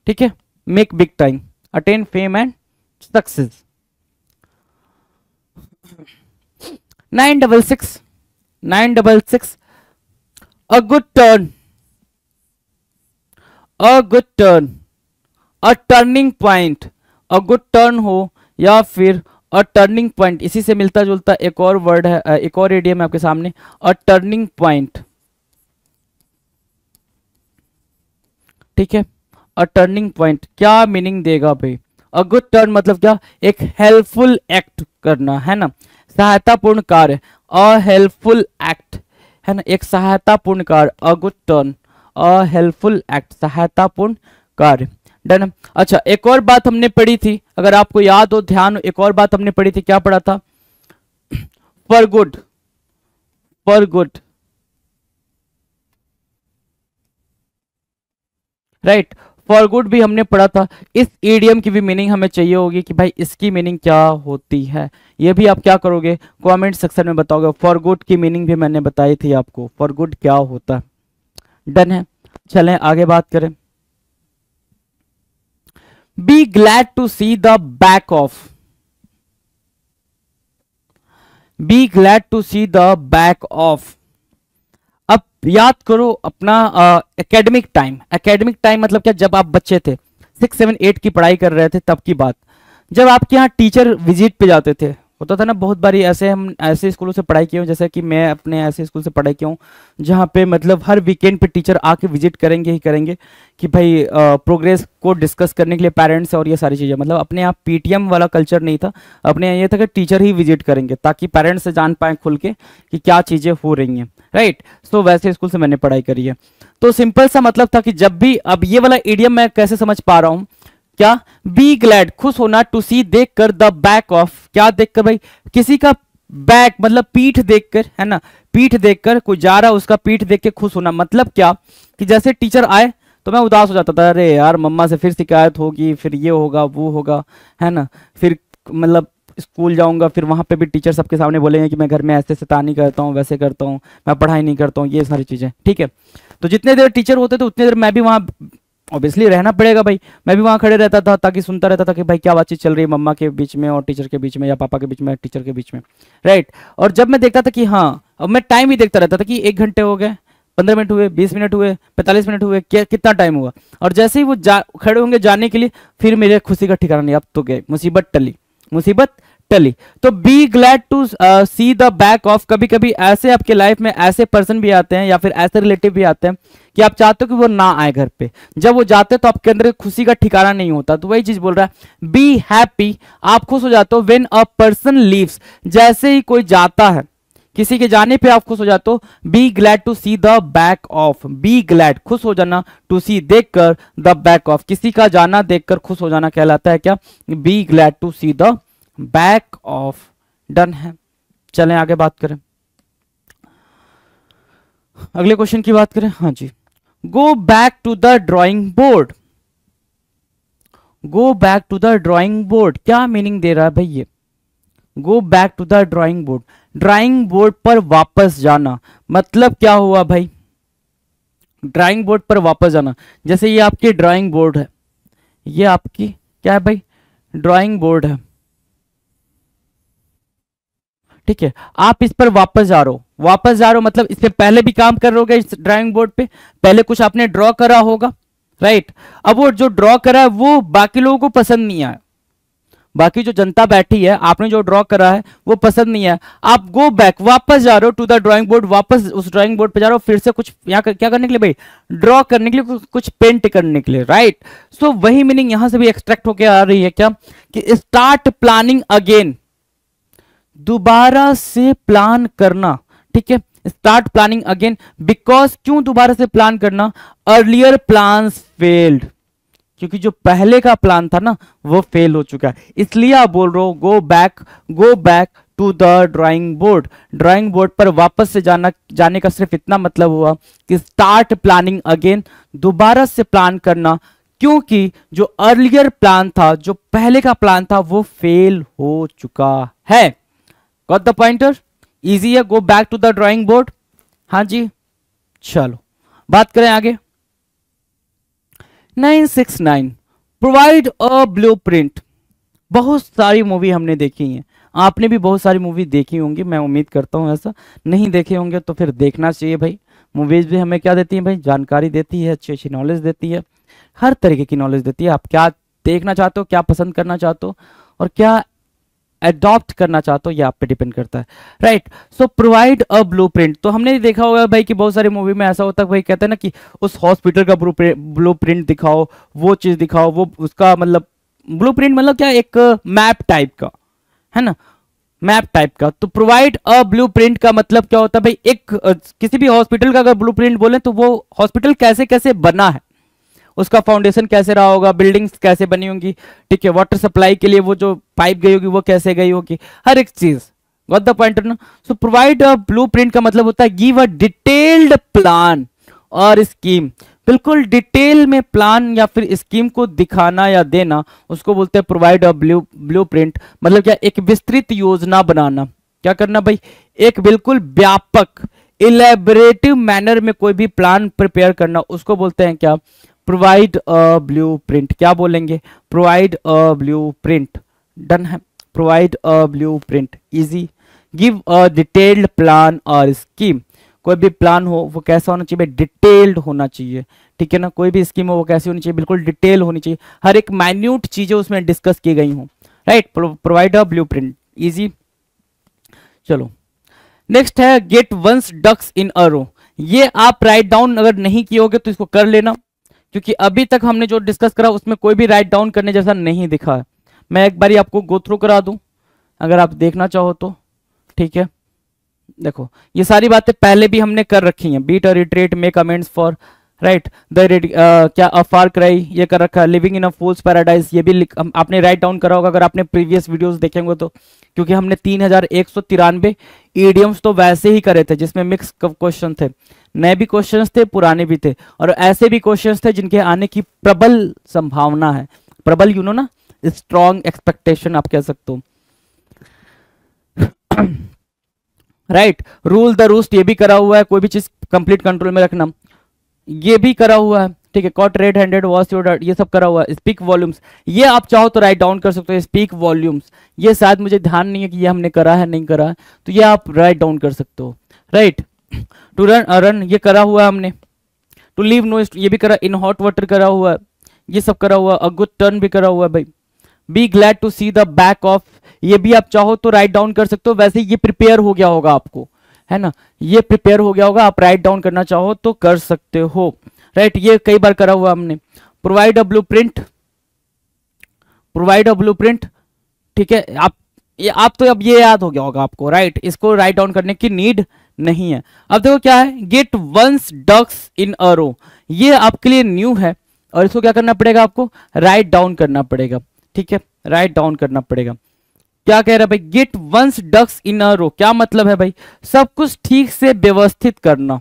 [SPEAKER 1] ठीक है, make big time, attain fame and success. 966, a good turn, a good turn, a turning point. A good turn हो या फिर अ turning point, इसी से मिलता जुलता एक और वर्ड है, एक और इडियम है आपके सामने, अ टर्निंग पॉइंट, ठीक है। अ टर्निंग पॉइंट क्या मीनिंग देगा भाई, अ गुड टर्न मतलब क्या, एक हेल्पफुल एक्ट करना, है ना, सहायतापूर्ण कार्य, अ हेल्पफुल एक्ट, है ना, एक सहायतापूर्ण कार्य, a good turn, a helpful act, सहायतापूर्ण कार्य, डन। अच्छा, एक और बात हमने पढ़ी थी, अगर आपको याद हो, ध्यान, एक और बात हमने पढ़ी थी, क्या पढ़ा था, for good, for good, right, for good भी हमने पढ़ा था। इस ईडियम की भी मीनिंग हमें चाहिए होगी कि भाई इसकी मीनिंग क्या होती है, ये भी आप क्या करोगे, कमेंट सेक्शन में बताओगे। फॉर गुड की मीनिंग भी मैंने बताई थी आपको, फॉर गुड क्या होता है, डन है। चलें आगे बात करें। Be glad to see the back of, be glad to see the back of. अब याद करो अपना एकेडमिक टाइम। एकेडमिक टाइम मतलब क्या, जब आप बच्चे थे, 6, 7, 8 की पढ़ाई कर रहे थे तब की बात, जब आपके यहाँ टीचर विजिट पे जाते थे, होता था ना बहुत बारी ऐसे, हम ऐसे स्कूलों से पढ़ाई किए हूँ, जैसे कि मैं अपने ऐसे स्कूल से पढ़ाई किया हूँ जहाँ पे मतलब हर वीकेंड पे टीचर आके विजिट करेंगे ही करेंगे कि भाई प्रोग्रेस को डिस्कस करने के लिए पेरेंट्स और ये सारी चीज़ें, मतलब अपने यहाँ पीटीएम वाला कल्चर नहीं था, अपने यहाँ ये था कि टीचर ही विजिट करेंगे ताकि पेरेंट्स से जान पाए खुल के कि क्या चीज़ें हो रही हैं, राइट। सो वैसे स्कूल से मैंने पढ़ाई करी है। तो सिंपल सा मतलब था कि जब भी, अब ये वाला इडियम मैं कैसे समझ पा रहा हूँ, क्या, बी ग्लैड खुश होना, टू सी देखकर, द बैक ऑफ क्या देखकर भाई, किसी का बैक मतलब पीठ देखकर, है ना, पीठ देखकर, कोई जा रहा है उसका पीठ देख के खुश होना, मतलब क्या कि जैसे टीचर आए तो मैं उदास हो जाता था, अरे यार मम्मा से फिर शिकायत होगी, फिर ये होगा वो होगा, है ना, फिर मतलब स्कूल जाऊंगा, फिर वहां पे भी टीचर सबके सामने बोलेंगे कि मैं घर में ऐसे शैतानी करता हूँ, वैसे करता हूँ, मैं पढ़ाई नहीं करता हूँ, ये सारी चीजें, ठीक है। तो जितने देर टीचर होते थे उतने देर मैं भी वहाँ ऑब्वियसली रहना पड़ेगा भाई, मैं भी वहाँ खड़े रहता था ताकि सुनता रहता था कि भाई क्या बातचीत चल रही है मम्मा के बीच में और टीचर के बीच में, या पापा के बीच में टीचर के बीच में, राइट। और जब मैं देखता था कि हाँ, अब मैं टाइम भी देखता रहता था कि 1 घंटे हो गए, 15 मिनट हुए, 20 मिनट हुए, 45 मिनट हुए, क्या कितना टाइम हुआ, और जैसे ही वो खड़े होंगे जाने के लिए, फिर मेरे खुशी का ठिकाना नहीं, अब तो गए, मुसीबत टली, मुसीबत टली। तो be glad to see the back of, कभी कभी ऐसे आपके लाइफ में ऐसे पर्सन भी आते हैं या फिर ऐसे रिलेटिव भी आते हैं कि आप चाहते हो कि वो ना आए घर पे, जब वो जाते हैं तो आपके अंदर खुशी का ठिकाना नहीं होता। तो वही चीज बोल रहा है, बी हैप्पी, आप खुश हो जाते हो व्हेन अ पर्सन लीव्स, जैसे ही कोई जाता है, किसी के जाने पे आप खुश हो जाते हो। Be glad to see the back of, be glad खुश हो जाना, टू सी देखकर, द बैक ऑफ किसी का जाना देखकर खुश हो जाना कहलाता है क्या, be glad to see the back of. Done है। चलें आगे बात करें, अगले क्वेश्चन की बात करें। हाँ जी, go back to the drawing board, go back to the drawing board क्या मीनिंग दे रहा है भाई ये, go back to the drawing board, drawing board पर वापस जाना, मतलब क्या हुआ भाई, ड्राइंग बोर्ड पर वापस जाना। जैसे ये आपकी ड्राइंग बोर्ड है, ये आपकी क्या है भाई, ड्राइंग बोर्ड है, ठीक है, आप इस पर वापस जा रहे हो, वापस जा रहे हो मतलब इससे पहले भी काम कर रहे हो इस ड्राइंग बोर्ड पे, पहले कुछ आपने ड्रॉ करा होगा, राइट। अब वो जो ड्रॉ करा है वो बाकी लोगों को पसंद नहीं आया, बाकी जो जनता बैठी है, आपने जो ड्रॉ करा है वो पसंद नहीं है, आप गो बैक वापस जा रहे हो टू द ड्राइंग बोर्ड, वापस उस ड्राइंग बोर्ड पे जा रहे हो, फिर से कुछ यहाँ क्या करने के लिए भाई, ड्रॉ करने के लिए, कुछ पेंट करने के लिए, राइट। सो वही मीनिंग यहां से भी एक्सट्रैक्ट होकर आ रही है क्या, कि स्टार्ट प्लानिंग अगेन, दोबारा से प्लान करना, ठीक है, स्टार्ट प्लानिंग अगेन, बिकॉज क्यों दोबारा से प्लान करना, अर्लियर प्लान्स फेल्ड, क्योंकि जो पहले का प्लान था ना वो फेल हो चुका है, इसलिए आप बोल रहे हो go back, go back to the drawing board, drawing board पर वापस से जाने का सिर्फ इतना मतलब हुआ कि स्टार्ट प्लानिंग अगेन, दोबारा से प्लान करना, क्योंकि जो अर्लियर प्लान था, जो पहले का प्लान था वो फेल हो चुका है। गॉट द पॉइंटर, इजी है, go back to the drawing board. हाँ जी, चलो बात करें आगे। 969 प्रोवाइड अ ब्लूप्रिंट, बहुत सारी मूवी हमने देखी है, आपने भी बहुत सारी मूवी देखी होंगी, मैं उम्मीद करता हूं, ऐसा नहीं देखे होंगे तो फिर देखना चाहिए भाई। मूवीज भी हमें क्या देती है भाई, जानकारी देती है, अच्छी अच्छी नॉलेज देती है, हर तरीके की नॉलेज देती है। आप क्या देखना चाहते हो, क्या पसंद करना चाहते हो और क्या अडॉप्ट करना चाहते हो, ये आप पे डिपेंड करता है, right. So provide a blueprint, तो हमने देखा होगा भाई कि बहुत सारी मूवी में ऐसा होता है भाई, कहते हैं ना कि उस हॉस्पिटल का ब्लूप्रिंट दिखाओ, वो चीज दिखाओ, वो उसका मतलब ब्लूप्रिंट मतलब क्या, एक मैप टाइप का है ना, मैप टाइप का। तो प्रोवाइड अ ब्लूप्रिंट का मतलब क्या होता है भाई, एक किसी भी हॉस्पिटल का अगर ब्लूप्रिंट बोले तो वो हॉस्पिटल कैसे कैसे बना है, उसका फाउंडेशन कैसे रहा होगा, बिल्डिंग्स कैसे बनी होंगी, ठीक है, वाटर सप्लाई के लिए वो जो पाइप गई होगी वो कैसे गई होगी, हर एक चीज। गॉट द पॉइंट ना। सो प्रोवाइड अ ब्लूप्रिंट का मतलब होता है गिव अ डिटेल्ड प्लान और स्कीम, बिल्कुल डिटेल में प्लान या फिर स्कीम को दिखाना या देना, उसको बोलते हैं प्रोवाइड अ ब्लूप्रिंट। मतलब क्या, एक विस्तृत योजना बनाना, क्या करना भाई, एक बिल्कुल व्यापक इलेबोरेटिव मैनर में कोई भी प्लान प्रिपेयर करना, उसको बोलते हैं क्या, प्रोवाइड अ ब्लूप्रिंट। क्या बोलेंगे, प्रोवाइड अ ब्लूप्रिंट। डन है, provide a blueprint, easy. Give a detailed plan और स्कीम, कोई भी प्लान हो वो कैसा होना चाहिए, डिटेल्ड होना चाहिए, ठीक है ना, कोई भी स्कीम हो वो कैसी होनी चाहिए, बिल्कुल डिटेल होनी चाहिए, हर एक माइन्यूट चीजें उसमें डिस्कस की गई हो, right. Provide a blueprint, easy. चलो नेक्स्ट है गेट वंस डक्स इन अ रो, ये आप राइट डाउन अगर नहीं किए होगे तो इसको कर लेना, क्योंकि अभी तक हमने जो डिस्कस करा उसमें कोई भी राइट डाउन करने जैसा नहीं दिखा है। मैं एक बारी आपको गो थ्रू करा दूं अगर आप देखना चाहो तो, ठीक है। देखो ये सारी बातें पहले भी हमने कर रखी हैं, बीट और retreat, make amends for, right, the क्या अ फार क्राई, ये कर रखा है, living in a fool's paradise, ये भी आपने राइट डाउन करा होगा अगर आपने प्रीवियस वीडियोस देखेंगे तो, क्योंकि हमने 3193 ईडियम्स तो वैसे ही करे थे जिसमें मिक्स क्वेश्चन थे, नए भी क्वेश्चंस थे, पुराने भी थे, और ऐसे भी क्वेश्चंस थे जिनके आने की प्रबल संभावना है, प्रबल यू नो ना, स्ट्रॉन्ग एक्सपेक्टेशन आप कह सकते हो, राइट। रूल द रूस्ट, ये भी करा हुआ है, कोई भी चीज कंप्लीट कंट्रोल में रखना, ये भी करा हुआ है, ठीक है। Cot red handed wash your dirt, ये सब करा हुआ है। स्पीक वॉल्यूम्स, ये आप चाहो तो राइट डाउन कर सकते हो, स्पीक वॉल्यूम्स, ये शायद मुझे ध्यान नहीं है कि ये हमने करा है नहीं करा है, तो ये आप राइट डाउन कर सकते हो, राइट। टू रन रन, ये करा हुआ है हमने। टू लीव नो, ये भी करा, इन हॉट वाटर करा हुआ है, ये सब करा हुआ है। अ गुड टर्न भी करा हुआ है भाई। Be glad to see the back of, ये भी आप चाहो तो राइट डाउन कर सकते हो, वैसे ये प्रिपेयर हो गया होगा आपको, है ना, ये प्रिपेयर हो गया होगा, आप राइट डाउन करना चाहो तो कर सकते हो, राइट, ये कई बार करा हुआ हमने। Provide a blueprint, provide a blueprint, ठीक है, आप तो अब ये याद हो गया होगा आपको, राइट, इसको राइट डाउन करने की नीड नहीं है। अब देखो क्या है, गेट वंस डक्स इन अ रो, ये आपके लिए न्यू है और इसको क्या करना पड़ेगा, आपको राइट डाउन करना पड़ेगा, ठीक है, राइट डाउन करना पड़ेगा। क्या कह रहा है भाई, गेट वंस डक्स इन अ रो, क्या मतलब है भाई, सब कुछ ठीक से व्यवस्थित करना।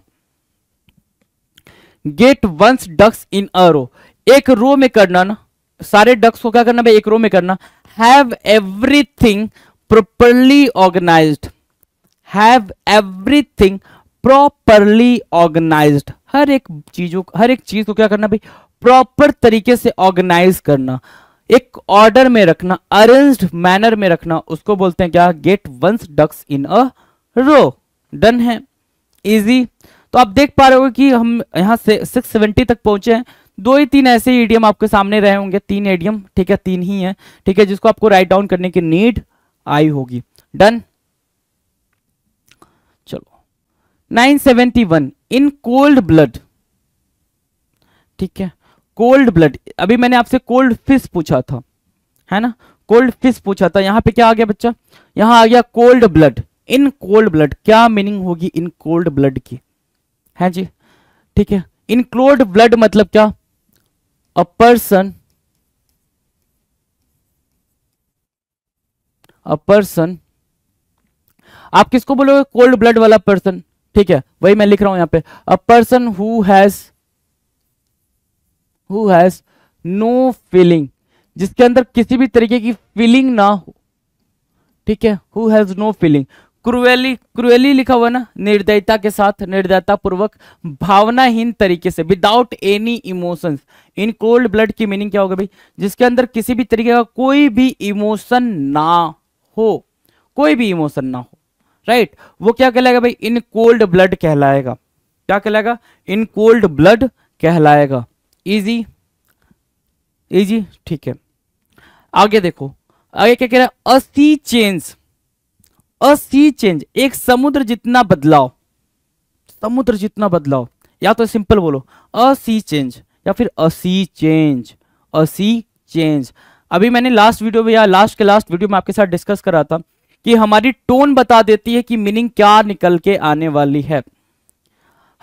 [SPEAKER 1] गेट वंस डक्स इन अ रो, एक रो में करना ना, सारे डक्स को क्या करना भाई, एक रो में करना। Have everything properly organised, have everything properly organised, हर एक चीज को क्या करना भाई, प्रॉपर तरीके से ऑर्गेनाइज करना, एक ऑर्डर में रखना, अरेंज्ड मैनर में रखना, उसको बोलते हैं क्या, गेट वंस डक्स इन अ रो। डन है, इजी। तो आप देख पा रहे हो कि हम यहाँ से 670 तक पहुंचे हैं। दो ही तीन ऐसे इडियम आपके सामने रहे होंगे, तीन इडियम, ठीक है, तीन ही है, ठीक है, जिसको आपको राइट डाउन करने की नीड आई होगी। डन, चलो 971 इन कोल्ड ब्लड, ठीक है, कोल्ड ब्लड, अभी मैंने आपसे कोल्ड फिश पूछा था, है ना, कोल्ड फिश पूछा था, यहां पे क्या आ गया बच्चा, यहां आ गया cold blood. In cold blood क्या मीनिंग होगी इन कोल्ड ब्लड की, है जी, ठीक है, इन कोल्ड ब्लड मतलब क्या, अ पर्सन, आप किसको बोलोगे, कोल्ड ब्लड वाला पर्सन, ठीक है, वही मैं लिख रहा हूं यहां पे, a person who has no feeling, जिसके अंदर किसी भी तरीके की फीलिंग ना हो, ठीक है, who has no feeling. Cruelly, cruelly लिखा हुआ ना, निर्दयता के साथ, निर्दयता पूर्वक, भावनाहीन तरीके से, without any emotions. In cold blood की मीनिंग क्या होगा भाई, जिसके अंदर किसी भी तरीके का कोई भी इमोशन ना हो, कोई भी इमोशन ना हो, राइट, वो क्या कहलाएगा भाई, इन कोल्ड ब्लड कहलाएगा। क्या कहलाएगा, इन कोल्ड ब्लड कहलाएगा। इजी, इजी, ठीक है। आगे देखो, आगे क्या कह रहा है, अ सी चेंज, अ सी चेंज, एक समुद्र जितना बदलाव, समुद्र जितना बदलाव, या तो सिंपल बोलो अ सी चेंज, या फिर अ सी चेंज, अ सी चेंज। अभी मैंने लास्ट वीडियो में या लास्ट के लास्ट वीडियो में आपके साथ डिस्कस करा था कि हमारी टोन बता देती है कि मीनिंग क्या निकल के आने वाली है।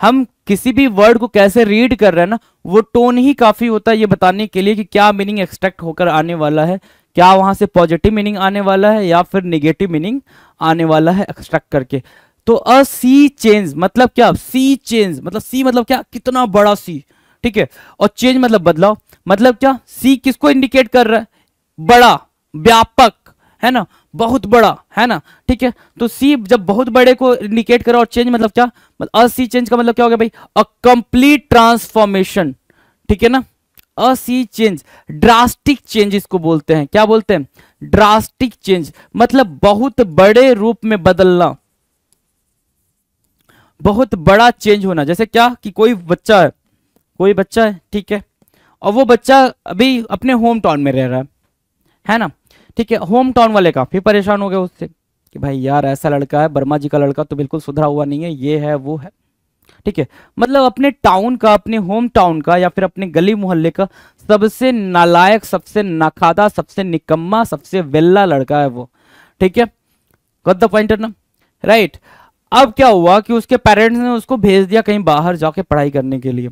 [SPEAKER 1] हम किसी भी वर्ड को कैसे रीड कर रहे हैं ना, वो टोन ही काफी होता है ये बताने के लिए कि क्या मीनिंग एक्सट्रैक्ट होकर आने वाला है, क्या वहां से पॉजिटिव मीनिंग आने वाला है या फिर निगेटिव मीनिंग आने वाला है एक्सट्रैक्ट करके। तो अ सी चेंज मतलब क्या, सी चेंज मतलब, सी मतलब क्या, कितना बड़ा सी, ठीक है, और चेंज मतलब बदलाव, मतलब क्या, सी किसको इंडिकेट कर रहा है, बड़ा, व्यापक, है ना, बहुत बड़ा, है ना, ठीक है। तो सी जब बहुत बड़े को इंडिकेट करो, और चेंज मतलब क्या, मतलब सी चेंज का मतलब क्या हो गया भाई, अ कंप्लीट ट्रांसफॉर्मेशन, ठीक है ना, अ सी चेंज, ड्रास्टिक चेंज इसको बोलते हैं, क्या बोलते हैं, ड्रास्टिक चेंज, मतलब बहुत बड़े रूप में बदलना, बहुत बड़ा चेंज होना। जैसे क्या कि कोई बच्चा है, कोई बच्चा है, ठीक है, और वो बच्चा अभी अपने होम टाउन में रह रहा है ना, ठीक है, होम टाउन वाले काफी परेशान हो गए उससे कि भाई यार ऐसा लड़का है, वर्मा जी का लड़का तो बिल्कुल सुधरा हुआ नहीं है, ये है वो है, ठीक है, मतलब अपने टाउन का, अपने होम टाउन का या फिर अपने गली मोहल्ले का सबसे नालायक, सबसे नखादा, सबसे निकम्मा, सबसे वेल्ला लड़का है वो, ठीक है, गॉट द पॉइंट ना, राइट। अब क्या हुआ कि उसके पेरेंट्स ने उसको भेज दिया कहीं बाहर जाके पढ़ाई करने के लिए,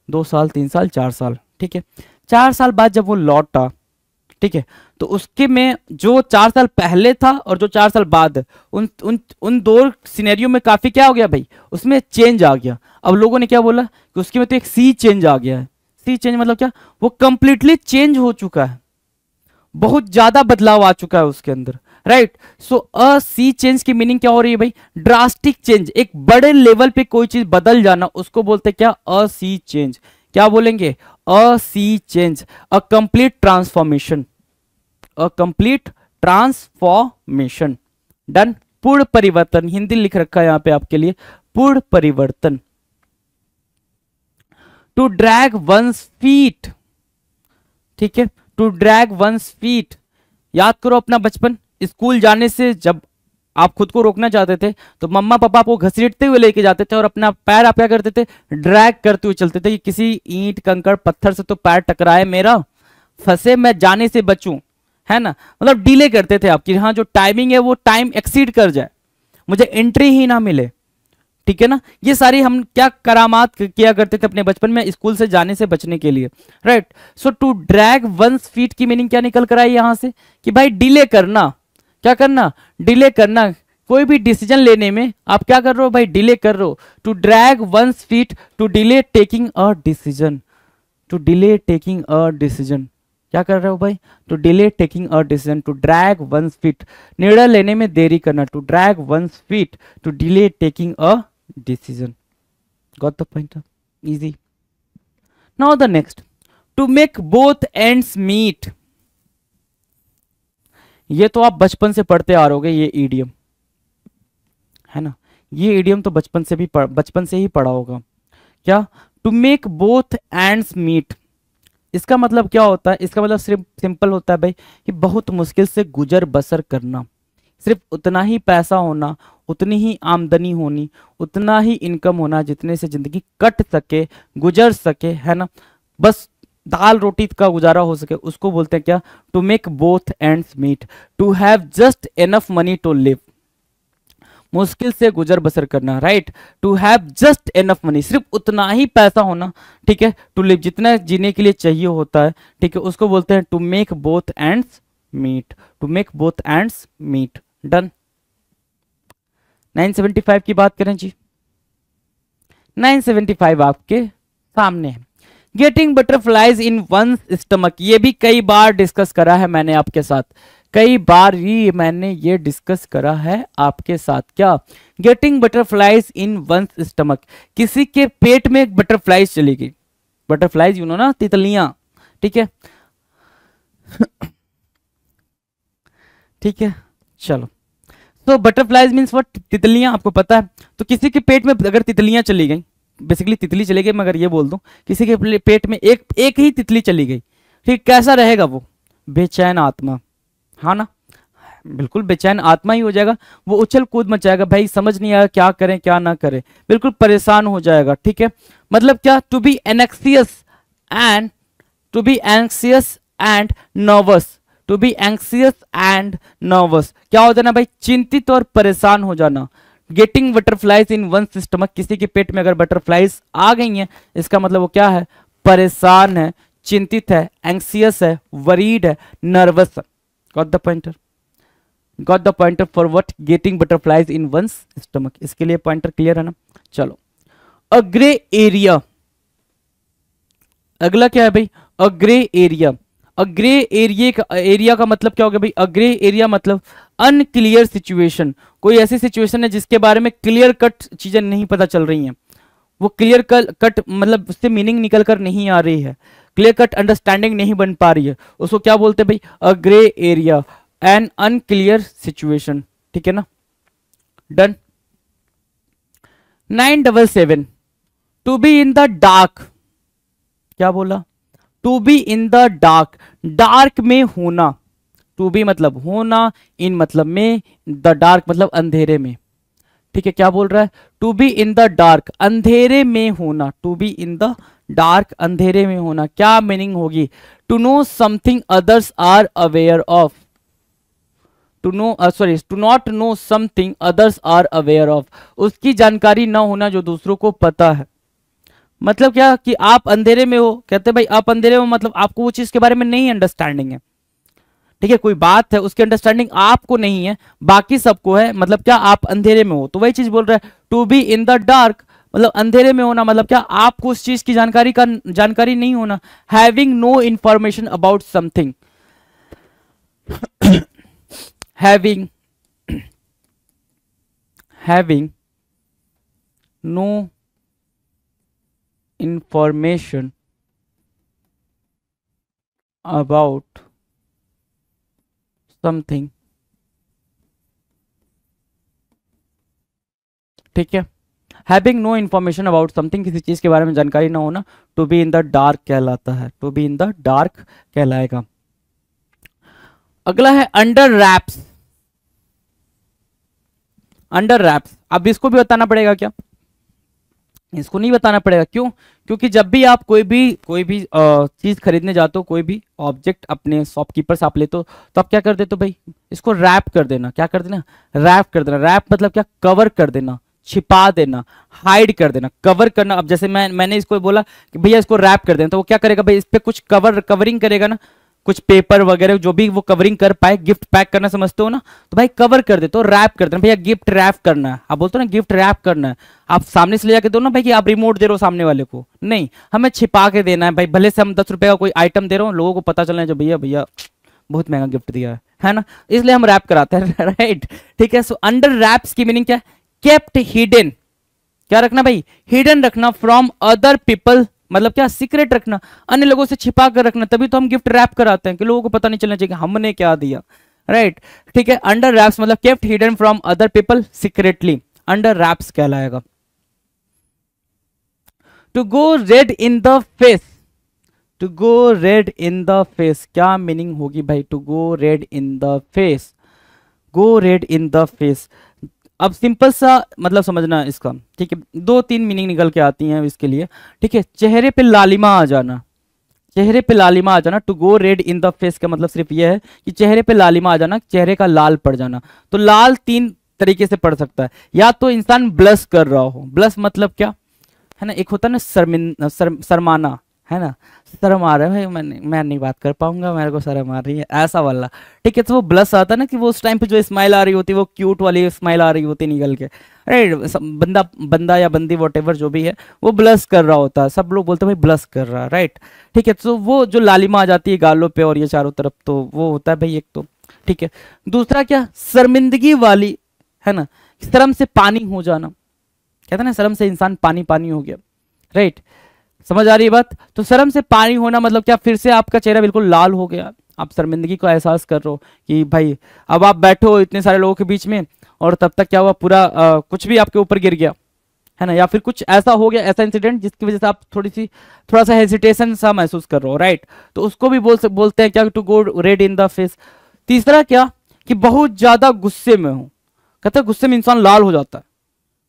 [SPEAKER 1] 2 साल, 3 साल, 4 साल, ठीक है, 4 साल बाद जब वो लौटा, ठीक है, तो उसके में जो 4 साल पहले था और जो 4 साल बाद, उन उन उन दो सिनेरियो में काफी क्या हो गया भाई, उसमें चेंज आ गया। अब लोगों ने क्या बोला कि उसके में तो एक सी चेंज आ गया है। सी चेंज मतलब क्या, वो कंप्लीटली चेंज हो चुका है, बहुत ज्यादा बदलाव आ चुका है उसके अंदर, राइट। सो अ सी चेंज की मीनिंग क्या हो रही है भाई, ड्रास्टिक चेंज, एक बड़े लेवल पे कोई चीज बदल जाना, उसको बोलते हैं क्या, अ सी चेंज। क्या बोलेंगे, a sea change, a complete transformation, a complete transformation. Done, पूर्ण परिवर्तन, हिंदी लिख रखा है यहां पे आपके लिए, पूर्ण परिवर्तन। टू ड्रैग वंस फीट, ठीक है, टू ड्रैग वंस फीट, याद करो अपना बचपन, स्कूल जाने से जब आप खुद को रोकना चाहते थे तो मम्मा पापा आपको घसीटते हुए लेके जाते थे और अपना पैर आप क्या करते थे, ड्रैग करते हुए चलते थे कि किसी ईंट कंकड़ पत्थर से तो पैर टकराए मेरा, फंसे मैं जाने से बचूं, है ना। मतलब डिले करते थे आपकी, हाँ जो टाइमिंग है वो टाइम एक्सीड कर जाए, मुझे एंट्री ही ना मिले, ठीक है ना। ये सारी हम क्या करामात किया करते थे अपने बचपन में स्कूल से जाने से बचने के लिए, right. So to drag one's feet की मीनिंग क्या निकल कर आई यहां से कि भाई डिले करना, क्या करना, डिले करना। कोई भी डिसीजन लेने में आप क्या कर रहे हो भाई, डिले कर रहे हो। To drag one's feet, to delay taking a decision, to delay taking a decision, क्या कर रहे हो भाई, to delay taking a decision, to drag one's feet, निर्णय लेने में देरी करना, to drag one's feet, to delay taking a decision. Got the point? Easy. Now the next, to make both ends meet. ये तो आप बचपन से पढ़ते आ रहोगे, ये ईडियम है ना, ये ईडियम तो बचपन से ही पढ़ा होगा। क्या, to make both ends meet, इसका मतलब क्या होता है, इसका मतलब सिर्फ सिंपल होता है भाई कि बहुत मुश्किल से गुजर बसर करना, सिर्फ उतना ही पैसा होना, उतनी ही आमदनी होनी, उतना ही इनकम होना जितने से जिंदगी कट सके, गुजर सके, है ना, बस दाल रोटी का गुजारा हो सके, उसको बोलते हैं क्या, to make both ends meet, to have just enough money to live, मुश्किल से गुजर बसर करना, right. To have just enough money, सिर्फ उतना ही पैसा होना, ठीक है, टू लिव, जितना जीने के लिए चाहिए होता है, ठीक है, उसको बोलते हैं to make both ends meet, to make both ends meet. Done. 975 की बात करें जी, 975 आपके सामने है। Getting butterflies in one stomach, ये भी कई बार डिस्कस करा है मैंने आपके साथ, कई बार ही मैंने ये डिस्कस करा है आपके साथ। क्या, getting butterflies in one stomach, किसी के पेट में एक बटरफ्लाइज चली गई, बटरफ्लाइज यू नो ना, तितलियां, ठीक है ठीक है, चलो। तो बटरफ्लाइज मीन्स व्हाट, तितलियां, आपको पता है। तो किसी के पेट में अगर तितलियां चली गई, बेसिकली तितली चली गई, मगर ये बोल दूं किसी के पेट में एक ही तितली चली गई, ठीक, कैसा रहेगा वो, बेचैन आत्मा, हाँ ना, बिल्कुल बेचैन आत्मा ही हो जाएगा, वो उछल कूद मचाएगा भाई, समझ नहीं आएगा क्या करें क्या ना करें, बिल्कुल परेशान हो जाएगा, ठीक है। मतलब क्या, to be anxious and, to be anxious and nervous, to be anxious and nervous, क्या हो जाना भाई, चिंतित और परेशान हो जाना। Getting butterflies in one stomach, किसी के पेट में अगर बटरफ्लाइज आ गई हैं, इसका मतलब वो क्या है, परेशान है, चिंतित है, एंक्सियस है, वरीड है, नर्वस है। Got the pointer, got the pointer for what, getting butterflies in one stomach, इसके लिए पॉइंटर क्लियर है ना। चलो, अ ग्रे एरिया, अगला क्या है भाई, a grey area. A grey area का मतलब क्या हो गया भाई, अ ग्रे एरिया मतलब अनक्लियर सिचुएशन, कोई ऐसी सिचुएशन है जिसके बारे में क्लियर कट चीजें नहीं पता चल रही हैं, वो क्लियर कट मतलब उससे मीनिंग निकल कर नहीं आ रही है, क्लियर कट अंडरस्टैंडिंग नहीं बन पा रही है, उसको क्या बोलते हैं भाई, a grey area, an unclear situation, ठीक है ना। Done. 977, to be in the dark, क्या बोला, to be in the dark, dark में होना, टू बी मतलब होना, इन मतलब में, द डार्क मतलब अंधेरे में, ठीक है, क्या बोल रहा है, to be in the dark, अंधेरे में होना, to be in the dark, अंधेरे में होना, क्या मीनिंग होगी, to know something others are aware of, to know sorry, to not know something others are aware of, उसकी जानकारी ना होना जो दूसरों को पता है। मतलब क्या कि आप अंधेरे में हो, कहते हैं भाई आप अंधेरे में, मतलब आपको वो चीज के बारे में नहीं अंडरस्टैंडिंग है, ठीक है, कोई बात है उसकी अंडरस्टैंडिंग आपको नहीं है, बाकी सबको है, मतलब क्या आप अंधेरे में हो, तो वही चीज बोल रहा है, to be in the dark मतलब अंधेरे में होना, मतलब क्या आपको उस चीज की जानकारी नहीं होना। Having no information about something, having no information about something, ठीक है, having no information about something, किसी चीज के बारे में जानकारी ना होना, to be in the dark कहलाता है, to be in the dark कहलाएगा। अगला है अंडर रैप्स, अंडर रैप्स। अब इसको भी बताना पड़ेगा क्या? इसको नहीं बताना पड़ेगा, क्यों? क्योंकि जब भी आप कोई भी चीज खरीदने जाते हो, कोई भी ऑब्जेक्ट अपने शॉपकीपर से आप लेते हो, तो आप क्या कर देते हो भाई, इसको रैप कर देना। क्या कर देना? रैप कर देना। रैप मतलब क्या? कवर कर देना, छिपा देना, हाइड कर देना, कवर करना। अब जैसे मैंने इसको बोला कि भैया इसको रैप कर देना, तो वो क्या करेगा भाई, इस पे कुछ कवरिंग करेगा ना, कुछ पेपर वगैरह जो भी वो कवरिंग कर पाए। गिफ्ट पैक करना समझते हो ना, तो भाई कवर कर दे, तो रैप कर देना। भैया गिफ्ट रैप करना है, आप बोलते हो ना गिफ्ट रैप करना है, आप सामने से ले जाके दो ना भाई कि आप रिमोट दे रहे हो सामने वाले को, नहीं, हमें छिपा के देना है भाई। भले से हम 10 रुपए का कोई आइटम दे रहे हो, लोगों को पता चलना है जो भैया भैया बहुत महंगा गिफ्ट दिया है ना, इसलिए हम रैप कराते हैं। राइट, ठीक है। सो अंडर रैप्स की मीनिंग क्या है? Kept hidden. क्या रखना भाई? हिडन रखना फ्रॉम अदर पीपल, मतलब क्या? सीक्रेट रखना, अन्य लोगों से छिपा कर रखना। तभी तो हम गिफ्ट रैप कराते हैं कि लोगों को पता नहीं चलना चाहिए कि हमने क्या दिया। राइट, ठीक है। अंडर रैप्स मतलब kept hidden from other people secretly, under wraps कहलाएगा। To go red in the face, to go red in the face क्या मीनिंग होगी भाई? To go red in the face, go red in the face. अब simple सा मतलब समझना इसका, ठीक है। 2-3 मीनिंग निकल के आती हैं इसके लिए, ठीक है। चेहरे पे लालिमा आ जाना, चेहरे पे लालिमा आ जाना। To go red in the face का मतलब सिर्फ यह है कि चेहरे पे लालिमा आ जाना, चेहरे का लाल पड़ जाना। तो लाल 3 तरीके से पड़ सकता है। या तो इंसान ब्लश कर रहा हो, ब्लश मतलब क्या है ना, एक होता है ना शर्माना, है ना, शर्म आ रहा है भाई, मैं नहीं बात कर पाऊंगा, मेरे को शर्म आ रही है, ऐसा वाला, ठीक है। तो वो ब्लश आता है ना कि वो उस टाइम पे जो स्माइल आ रही होती है, वो क्यूट वाली स्माइल आ रही होती निकल के, राइट। बंदा या बंदी वॉटेवर जो भी है, वो ब्लश कर रहा होता है, सब लोग बोलते हैं भाई ब्लश कर रहा है, राइट, ठीक है। तो वो जो लालिमा आ जाती है गालों पे और ये चारों तरफ, तो वो होता है भाई एक तो, ठीक है। दूसरा क्या? शर्मिंदगी वाली, है ना, शर्म से पानी हो जाना, कहते हैं ना शर्म से इंसान पानी पानी हो गया, राइट। समझ आ रही है बात? तो शर्म से पानी होना मतलब क्या? फिर से आपका चेहरा बिल्कुल लाल हो गया, आप शर्मिंदगी को एहसास कर रहे हो कि भाई अब आप बैठे हो इतने सारे लोगों के बीच में, और तब तक क्या हुआ, पूरा कुछ भी आपके ऊपर गिर गया, है ना, या फिर कुछ ऐसा हो गया, ऐसा इंसिडेंट जिसकी वजह से आप थोड़ा सा हेजिटेशन सा महसूस कर रहे हो, राइट। तो उसको भी बोलते हैं क्या? To go red in the face. तीसरा क्या? कि बहुत ज्यादा गुस्से में हो, कहते हैं गुस्से में इंसान लाल हो जाता है,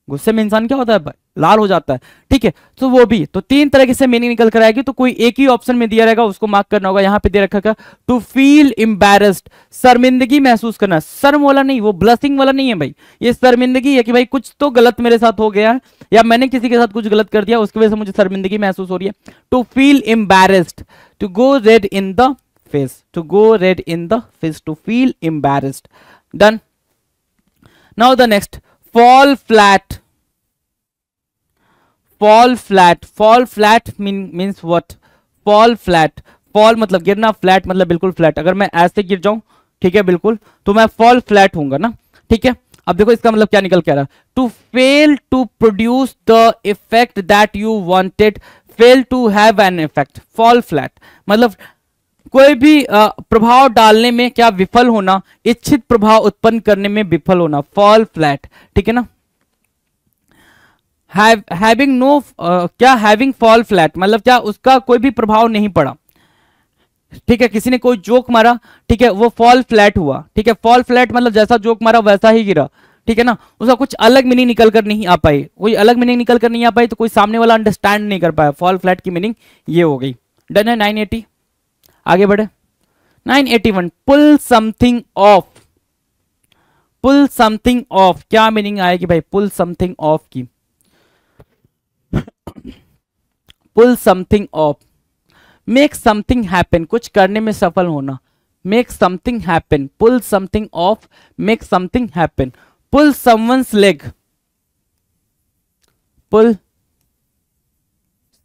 [SPEAKER 1] गुस्से में इंसान क्या होता है भाई? लाल हो जाता है, ठीक है। तो वो भी तो 3 तरह से मीनिंग निकल कर आएगी, तो कोई एक ही ऑप्शन में दिया रहेगा, उसको मार्क करना होगा। यहाँ पे दे रखा है टू फील एम्बैरेस्ड, शर्मिंदगी महसूस करना, शर्म वाला नहीं, वो ब्लशिंग वाला नहीं है भाई, ये शर्मिंदगी है कि भाई कुछ तो गलत मेरे साथ हो गया है, या मैंने किसी के साथ कुछ गलत कर दिया, उसकी वजह से मुझे शर्मिंदगी महसूस हो रही है। To feel embarrassed, to go red in the face, to go red in the face, to feel embarrassed. Done. Now the next, fall flat, fall flat, fall flat means what? fall flat, fall मतलब गिरना, flat मतलब बिल्कुल flat। अगर मैं ऐसे गिर जाऊं, ठीक है, बिल्कुल, तो मैं fall flat होऊंगा ना, ठीक है। अब देखो इसका मतलब क्या निकल के आ रहा है? To fail to produce the effect that you wanted, fail to have an effect, fall flat मतलब कोई भी प्रभाव डालने में क्या? विफल होना, इच्छित प्रभाव उत्पन्न करने में विफल होना, फॉल फ्लैट, ठीक है ना। हैविंग नो क्या? हैविंग फॉल फ्लैट मतलब क्या? उसका कोई भी प्रभाव नहीं पड़ा, ठीक है। किसी ने कोई जोक मारा, ठीक है, वो फॉल फ्लैट हुआ, ठीक है। फॉल फ्लैट मतलब जैसा जोक मारा वैसा ही गिरा, ठीक है ना, उसका कुछ अलग मीनिंग निकल कर नहीं आ पाई, कोई अलग मीनिंग निकल कर नहीं आ पाई, तो कोई सामने वाला अंडरस्टैंड नहीं कर पाया। फॉल फ्लैट की मीनिंग ये हो गई। डन है। 980, आगे बढ़े। 981, pull something off, pull something off क्या मीनिंग आएगी भाई? पुल समथिंग ऑफ की, pull something off, make something happen, कुछ करने में सफल होना, make something happen, pull something off, make something happen. Pull someone's leg, pull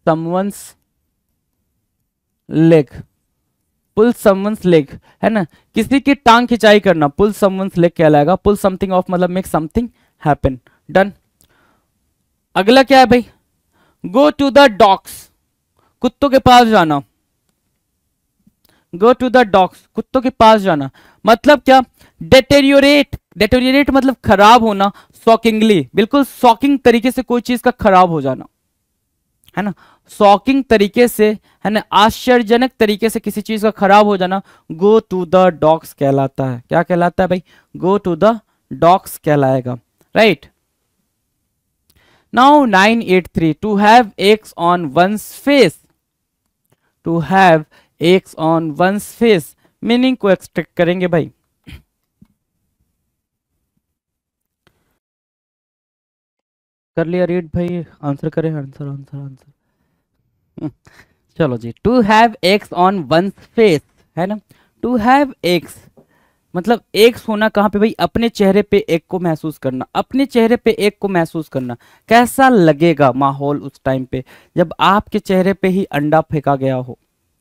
[SPEAKER 1] someone's leg, pull someone's leg, है ना, किसी की टांग खिंचाई करना, पुल समवंस लेग कहलाएगा। पुल समथिंग ऑफ मतलब मेक समथिंग हैपन। डन। अगला क्या है भाई? गो टू द डॉग्स, कुत्तों के पास जाना, गो टू द डॉग्स, कुत्तों के पास जाना मतलब क्या? डेटेरियोरेट, डेटेरियोरेट मतलब खराब होना, शॉकिंगली, बिल्कुल शॉकिंग तरीके से कोई चीज का खराब हो जाना, है ना, शॉकिंग तरीके से, है ना, आश्चर्यजनक तरीके से किसी चीज का खराब हो जाना, गो टू द डॉग्स कहलाता है। क्या कहलाता है भाई? गो टू द डॉग्स कहलाएगा। Right. Now 983, to have x on one's face, to have x on one's face, meaning को एक्सट्रैक्ट करेंगे भाई। कर लिया रीड भाई, आंसर करें, आंसर आंसर आंसर। चलो जी, to have x on one face है ना। टू हैव एक्स मतलब एक्स होना कहाँ पे भाई, अपने चेहरे पे एक को महसूस करना, अपने चेहरे पे एक को महसूस करना। कैसा लगेगा माहौल उस टाइम पे जब आपके चेहरे पे ही अंडा फेंका गया हो,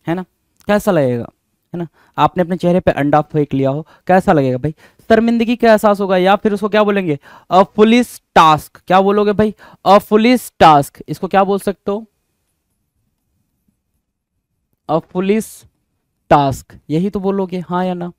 [SPEAKER 1] है ना, कैसा लगेगा, है ना। आपने अपने चेहरे पे अंडा फेंक लिया हो, कैसा लगेगा भाई, शर्मिंदगी का एहसास होगा, या फिर उसको क्या बोलेंगे, अ पुलिस टास्क। क्या बोलोगे भाई, अ पुलिस टास्क, इसको क्या बोल सकते हो, अ पुलिस टास्क, यही तो बोलोगे हाँ या ना,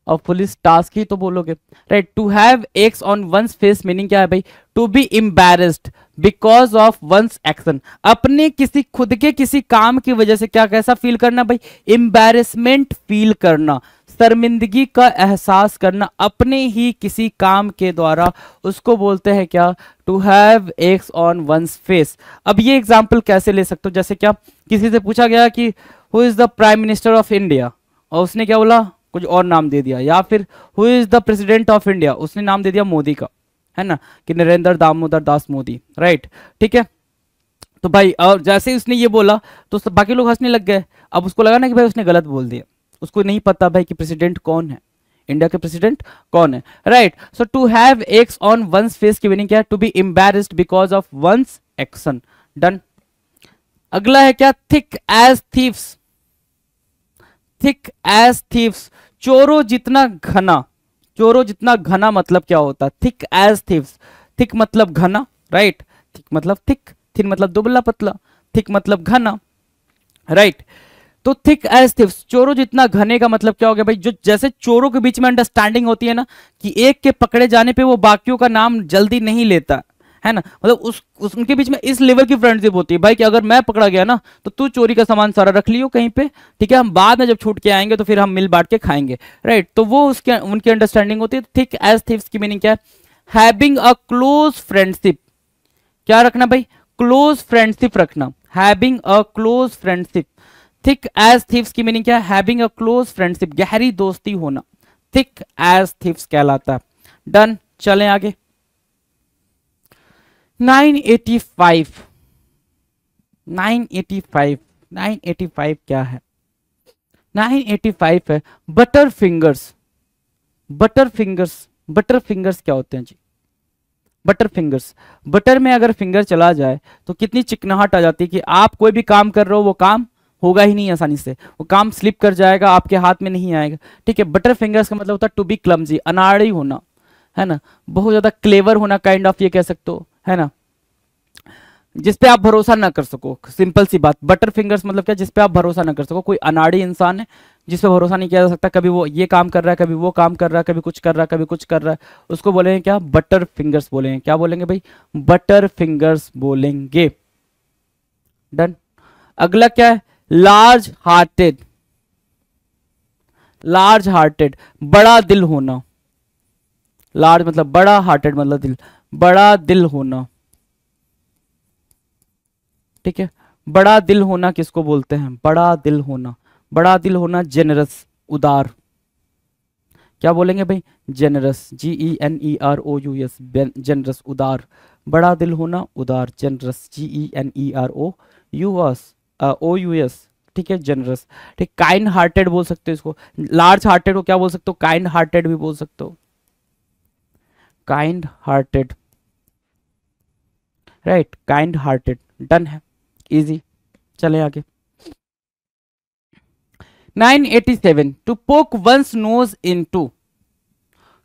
[SPEAKER 1] और पुलिस टास्क ही तो बोलोगे, right. To have x on one's face meaning क्या है भाई, to be embarrassed because of one's action, अपने किसी खुद के किसी काम की वजह से क्या कैसा फील करना भाई, एम्बैरेसमेंट फील करना, शर्मिंदगी का एहसास करना अपने ही किसी काम के द्वारा, उसको बोलते हैं क्या, to have x on one's face. अब ये एग्जाम्पल कैसे ले सकते हो, जैसे क्या किसी से पूछा गया कि who is the prime minister of India, और उसने क्या बोला, कुछ और नाम दे दिया, या फिर who is the president of India, उसने नाम दे दिया मोदी का, है ना, कि नरेंद्र दामोदर दास मोदी, राइट, ठीक है। तो भाई और जैसे ही उसने ये बोला तो सब बाकी लोग हंसने लग गए, अब उसको लगा ना कि भाई उसने गलत बोल दिया, उसको नहीं पता भाई कि प्रेसिडेंट कौन है, इंडिया के प्रेसिडेंट कौन है, right. So to have x on one's face की मीनिंग क्या है, to be embarrassed because of one's action, done. अगला है क्या, thick as thieves, thick as thieves, चोरों जितना घना, चोरों जितना घना मतलब क्या होता है, थिक एज थीव्स, थिक मतलब घना, राइट, थिक मतलब थिक, थिन मतलब दुबला पतला, थिक मतलब घना, राइट। तो थिक एज थीव्स, चोरों जितना घने का मतलब क्या हो गया भाई, जो जैसे चोरों के बीच में अंडरस्टैंडिंग होती है ना, कि एक के पकड़े जाने पे वो बाकियों का नाम जल्दी नहीं लेता, है ना, मतलब उनके बीच में इस लेवल की फ्रेंडशिप होती है भाई, कि अगर मैं पकड़ा गया ना तो तू चोरी का सामान सारा रख लियो कहीं पे, ठीक है, हम बाद में जब छूट के आएंगे तो फिर हम मिल बांट के खाएंगे, राइट। तो वो उसके उनकी अंडरस्टैंडिंग होती है। थिक एज थीव्स की मीनिंग क्या है, हैविंग अ क्लोज फ्रेंडशिप, क्या रखना भाई, क्लोज फ्रेंडशिप रखना, having a close friendship. Thick as thieves की मीनिंग क्या है, हैविंग अ क्लोज फ्रेंडशिप, गहरी दोस्ती होना, थिक एज थीव्स कहलाता है, डन। चलें आगे, 985, 985, 985 क्या है, 985 है butter fingers, butter fingers, butter fingers क्या होते हैं जी, बटर फिंगर्स, बटर में अगर फिंगर चला जाए तो कितनी चिकनाहट आ जाती है, कि आप कोई भी काम कर रहे हो वो काम होगा ही नहीं आसानी से, वो काम स्लिप कर जाएगा, आपके हाथ में नहीं आएगा, ठीक है। बटर फिंगर्स का मतलब होता है टू बी क्लमजी, अनाड़ी होना, है ना, बहुत ज्यादा क्लेवर होना, काइंड ऑफ ये कह सकते हो, है ना, जिसपे आप भरोसा ना कर सको, सिंपल सी बात, बटर फिंगर्स मतलब क्या, जिसपे आप भरोसा ना कर सको, कोई अनाड़ी इंसान है जिसपे भरोसा नहीं किया जा सकता, कभी वो ये काम कर रहा है, कभी वो काम कर रहा है, कभी कुछ कर रहा है, कभी कुछ कर रहा है, उसको बोलेंगे क्या, बटर फिंगर्स बोलेंगे, क्या बोलेंगे भाई, बटर फिंगर्स बोलेंगे, डन। अगला क्या है, लार्ज हार्टेड, लार्ज हार्टेड, बड़ा दिल होना, लार्ज मतलब बड़ा, हार्टेड मतलब दिल, बड़ा दिल होना, ठीक है। बड़ा दिल होना किसको बोलते हैं, बड़ा दिल होना, बड़ा दिल होना जेनरस, उदार, क्या बोलेंगे भाई, जेनरस, GENEROUS, जेनरस, उदार, बड़ा दिल होना उदार, जेनरस, GENEROUS, ठीक है, जनरस, ठीक। काइंड हार्टेड बोल सकते हो इसको, लार्ज हार्टेड को क्या बोल सकते हो, काइंड हार्टेड भी बोल सकते हो, kind hearted, right, kind hearted, done है, इजी। चले आगे, 987, to poke one's nose into,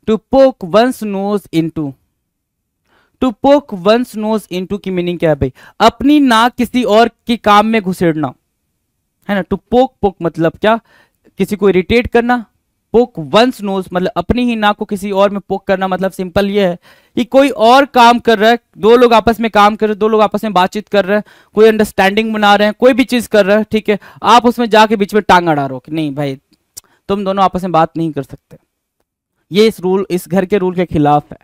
[SPEAKER 1] to poke one's nose into, to poke one's nose into की मीनिंग क्या है भाई, अपनी नाक किसी और के काम में घुसेड़ना, है ना। टू पोक, पोक मतलब क्या, किसी को इरिटेट करना, पोक वंस नोज मतलब अपनी ही नाक को किसी और में पोक करना, मतलब सिंपल ये है कि कोई और काम कर रहा है, दो लोग आपस में काम कर रहे हैं, दो लोग आपस में बातचीत कर रहे हैं, कोई अंडरस्टैंडिंग बना रहे हैं, कोई भी चीज कर रहे हैं, ठीक है, आप उसमें जाके बीच में टांग अड़ा रहे हो कि नहीं भाई तुम दोनों आपस में बात नहीं कर सकते, ये इस रूल, इस घर के रूल के खिलाफ है,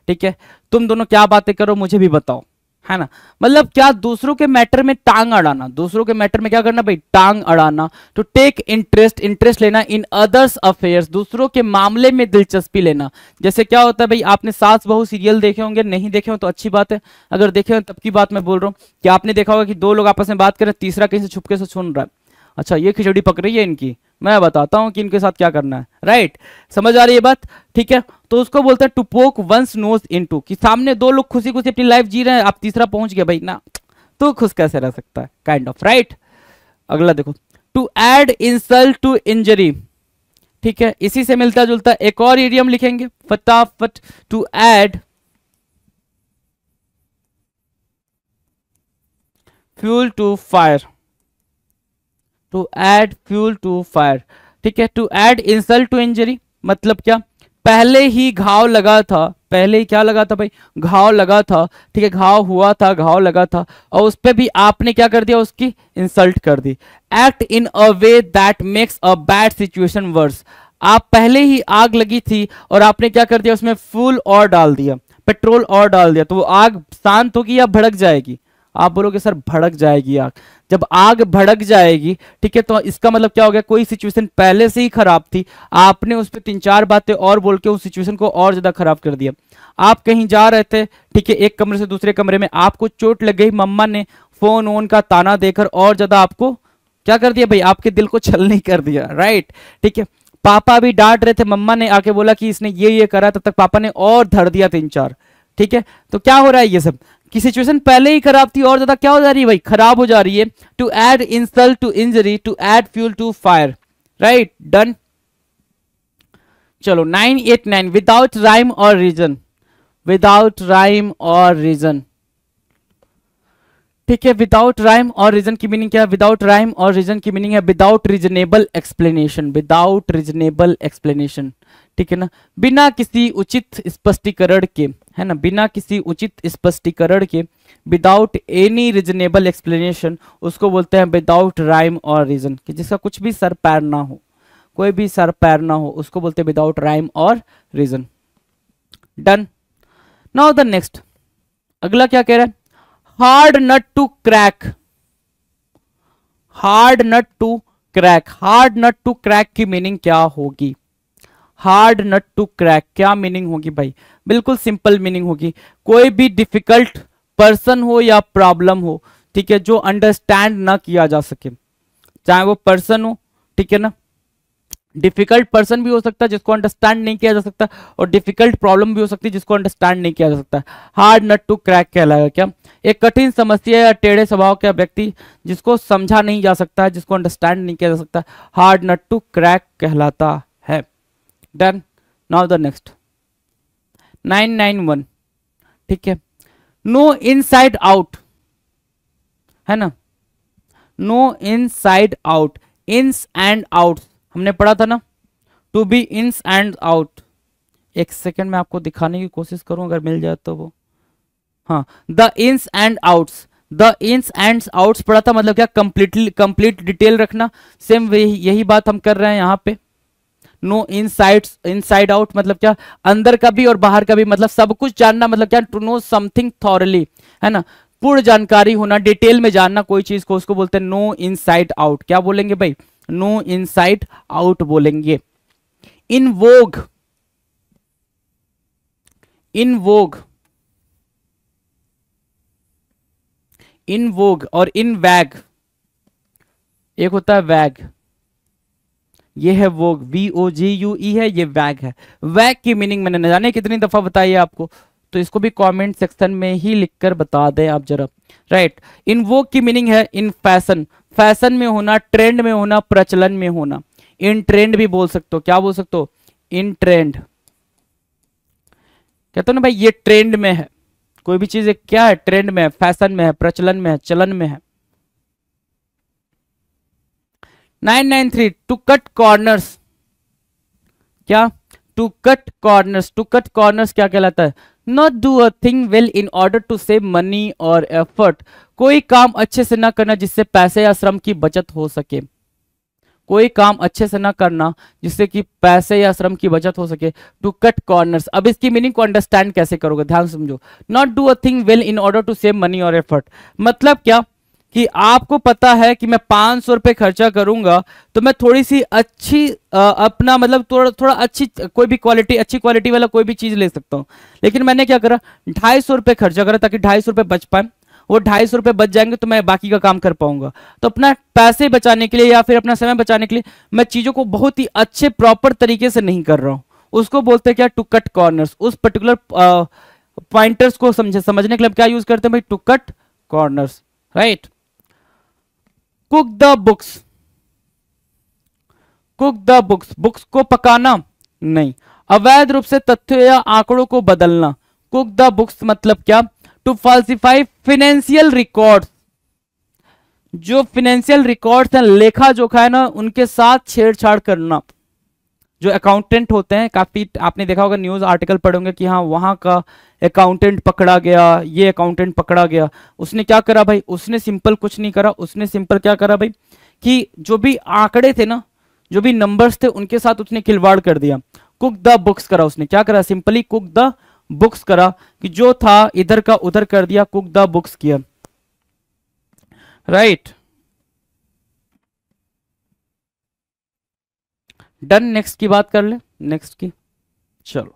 [SPEAKER 1] ठीक है। तुम दोनों क्या बातें करो मुझे भी बताओ, है ना। मतलब क्या, दूसरों के मैटर में टांग अड़ाना, दूसरों के मैटर में क्या करना भाई, टांग अड़ाना। टू टेक इंटरेस्ट, इंटरेस्ट लेना इन अदर्स अफेयर्स, दूसरों के मामले में दिलचस्पी लेना। जैसे क्या होता है भाई, आपने सास बहू सीरियल देखे होंगे, नहीं देखे हो तो अच्छी बात है, अगर देखे हो तब की बात मैं बोल रहा हूँ कि आपने देखा होगा कि दो लोग आपस में बात करें, तीसरा कहीं से छुपके से सुन रहा है, अच्छा ये खिचड़ी पक रही है इनकी, मैं बताता हूं कि इनके साथ क्या करना है, राइट। समझ आ रही है बात, ठीक है। तो उसको बोलते हैं to poke one's nose into, कि सामने दो लोग खुशी खुशी अपनी लाइफ जी रहे हैं, आप तीसरा पहुंच गया भाई ना, तो खुश कैसे रह सकता है, काइंड ऑफ, राइट। अगला देखो, to add insult to injury, ठीक है, इसी से मिलता जुलता एक और इडियम लिखेंगे फटाफट, to add fuel to fire, to add fuel to fire, ठीक है। To add insult to injury मतलब क्या, पहले ही घाव लगा था, पहले ही क्या लगा था भाई, घाव लगा था, ठीक है, घाव हुआ था, घाव लगा था, और उस पर भी आपने क्या कर दिया, उसकी इंसल्ट कर दी। Act in a way that makes a bad situation worse, आप पहले ही आग लगी थी और आपने क्या कर दिया, उसमें फूल और डाल दिया, पेट्रोल और डाल दिया, तो वो आग शांत होगी या भड़क जाएगी, आप बोलोगे सर भड़क जाएगी आग। जब आग भड़क जाएगी, ठीक है, तो इसका मतलब क्या हो गया, कोई सिचुएशन पहले से ही खराब थी, आपने उस पर तीन चार बातें और बोल के उस सिचुएशन को और ज्यादा खराब कर दिया। आप कहीं जा रहे थे, ठीक है, एक कमरे से दूसरे कमरे में, आपको चोट लग गई, मम्मा ने फोन वोन का ताना देकर और ज्यादा आपको क्या कर दिया भाई, आपके दिल को छलनी कर दिया, राइट, ठीक है। पापा भी डांट रहे थे, मम्मा ने आके बोला कि इसने ये करा, तब तक पापा ने और धर दिया तीन चार, ठीक है। तो क्या हो रहा है, ये सब की सिचुएशन पहले ही खराब थी और ज्यादा क्या हो जा रही है भाई, खराब हो जा रही है। To add insult to injury, to add fuel to fire, right, done. चलो 989, without rhyme or reason, without rhyme or reason, ठीक है। विदाउट राइम और रीजन की मीनिंग क्या है, विदाउट राइम और रीजन की मीनिंग है without reasonable explanation, without reasonable explanation, ठीक है ना, बिना किसी उचित स्पष्टीकरण के, है ना, बिना किसी उचित स्पष्टीकरण के, विदाउट एनी रीजनेबल एक्सप्लेनेशन, उसको बोलते हैं विदाउट राइम और रीजन, कि जिसका कुछ भी सर पैर ना हो, कोई भी सर पैर ना हो, उसको बोलते हैं without rhyme or reason, done. Now the next, अगला क्या कह रहा है, hard nut to crack, hard nut to crack, hard nut to crack की मीनिंग क्या होगी, हार्ड नट टू क्रैक क्या मीनिंग होगी भाई, बिल्कुल सिंपल मीनिंग होगी, कोई भी डिफिकल्ट पर्सन हो या प्रॉब्लम हो, ठीक है, जो अंडरस्टैंड ना किया जा सके, चाहे वो पर्सन हो, ठीक है ना, डिफिकल्ट पर्सन भी हो सकता है जिसको अंडरस्टैंड नहीं किया जा सकता, और डिफिकल्ट प्रॉब्लम भी हो सकती है जिसको अंडरस्टैंड नहीं किया जा सकता। हार्ड नट टू क्रैक कहलाएगा क्या, एक कठिन समस्या या टेढ़े स्वभाव का व्यक्ति जिसको समझा नहीं जा सकता है, जिसको अंडरस्टैंड नहीं किया जा सकता, हार्ड नट टू क्रैक कहलाता है, डन। नाउ द नेक्स्ट 991, ठीक है, नो इनसाइड आउट, है ना, no inside out, ins and out हमने पढ़ा था ना, to be ins and out, एक सेकंड में आपको दिखाने की कोशिश करूं अगर मिल जाए तो वो, हाँ, the ins and outs, the ins and outs पढ़ा था, मतलब क्या, कंप्लीटली कंप्लीट डिटेल रखना, सेम यही बात हम कर रहे हैं यहाँ पे। नो इनसाइड, इनसाइड आउट मतलब क्या, अंदर का भी और बाहर का भी, मतलब सब कुछ जानना, मतलब क्या, टू नो समथिंग थॉरली, है ना, पूर्ण जानकारी होना, डिटेल में जानना कोई चीज को, उसको बोलते हैं नो इनसाइड आउट। क्या बोलेंगे भाई, नो इनसाइड आउट बोलेंगे। इन वोग, इन वोग, इन वोग और इन वैग, एक होता है वैग, ये है वोग, VOGUE है, ये वैग है। वैग की मीनिंग मैंने न जाने कितनी दफा बताई है आपको, तो इसको भी कमेंट सेक्शन में ही लिखकर बता दें आप जरा, राइट। इन वोग की मीनिंग है इन फैशन, फैशन में होना, ट्रेंड में होना, प्रचलन में होना। इन ट्रेंड भी बोल सकते हो, क्या बोल सकते हो, इन ट्रेंड, कहते हो ना भाई ये ट्रेंड में है, कोई भी चीज क्या है, ट्रेंड में है, फैशन में है, प्रचलन में है, चलन में है। 993, टू कट कॉर्नर्स, क्या, to cut corners, to cut corners क्या कहलाता है, not do a thing well in order to save money और एफर्ट, कोई काम अच्छे से ना करना जिससे पैसे या श्रम की बचत हो सके, कोई काम अच्छे से ना करना जिससे कि पैसे या श्रम की बचत हो सके। टू कट कॉर्नर्स, अब इसकी मीनिंग को अंडरस्टैंड कैसे करोगे, ध्यान से समझो। Not do a thing well in order to save money और एफर्ट, मतलब क्या कि आपको पता है कि मैं 500 रुपये खर्चा करूंगा तो मैं थोड़ी सी अच्छी अपना मतलब थोड़ा थोड़ा अच्छी कोई भी क्वालिटी, अच्छी क्वालिटी वाला कोई भी चीज ले सकता हूँ, लेकिन मैंने क्या करा, 250 रुपये खर्चा करा ताकि 250 रुपये बच पाए। वो 250 रुपये बच जाएंगे तो मैं बाकी का काम कर पाऊंगा। तो अपना पैसे बचाने के लिए या फिर अपना समय बचाने के लिए मैं चीजों को बहुत ही अच्छे प्रॉपर तरीके से नहीं कर रहा हूँ, उसको बोलते हैं क्या, टू कट कॉर्नर्स। उस पर्टिकुलर पॉइंटर्स को समझने के लिए क्या यूज करते हैं भाई, to cut corners, right. Cook the books, cook the books, books को पकाना नहीं, अवैध रूप से तथ्यों या आंकड़ों को बदलना। कुक द बुक्स मतलब क्या, टू फॉल्सिफाई फाइनेंशियल रिकॉर्ड्स, जो फाइनेंशियल रिकॉर्ड्स हैं, लेखा जोखा है ना, उनके साथ छेड़छाड़ करना। जो अकाउंटेंट होते हैं, काफी आपने देखा होगा, न्यूज आर्टिकल पढ़ोगे कि हाँ वहां का अकाउंटेंट पकड़ा गया, ये अकाउंटेंट पकड़ा गया। उसने क्या करा भाई, उसने सिंपल कुछ नहीं करा, उसने सिंपल क्या करा भाई कि जो भी आंकड़े थे ना, जो भी नंबर्स थे, उनके साथ उसने खिलवाड़ कर दिया। कुक द बुक्स करा, उसने क्या करा, सिंपली कुक द बुक्स करा, कि जो था इधर का उधर कर दिया, कुक द बुक्स किया, राइट। डन, नेक्स्ट की बात कर ले, नेक्स्ट की, चलो।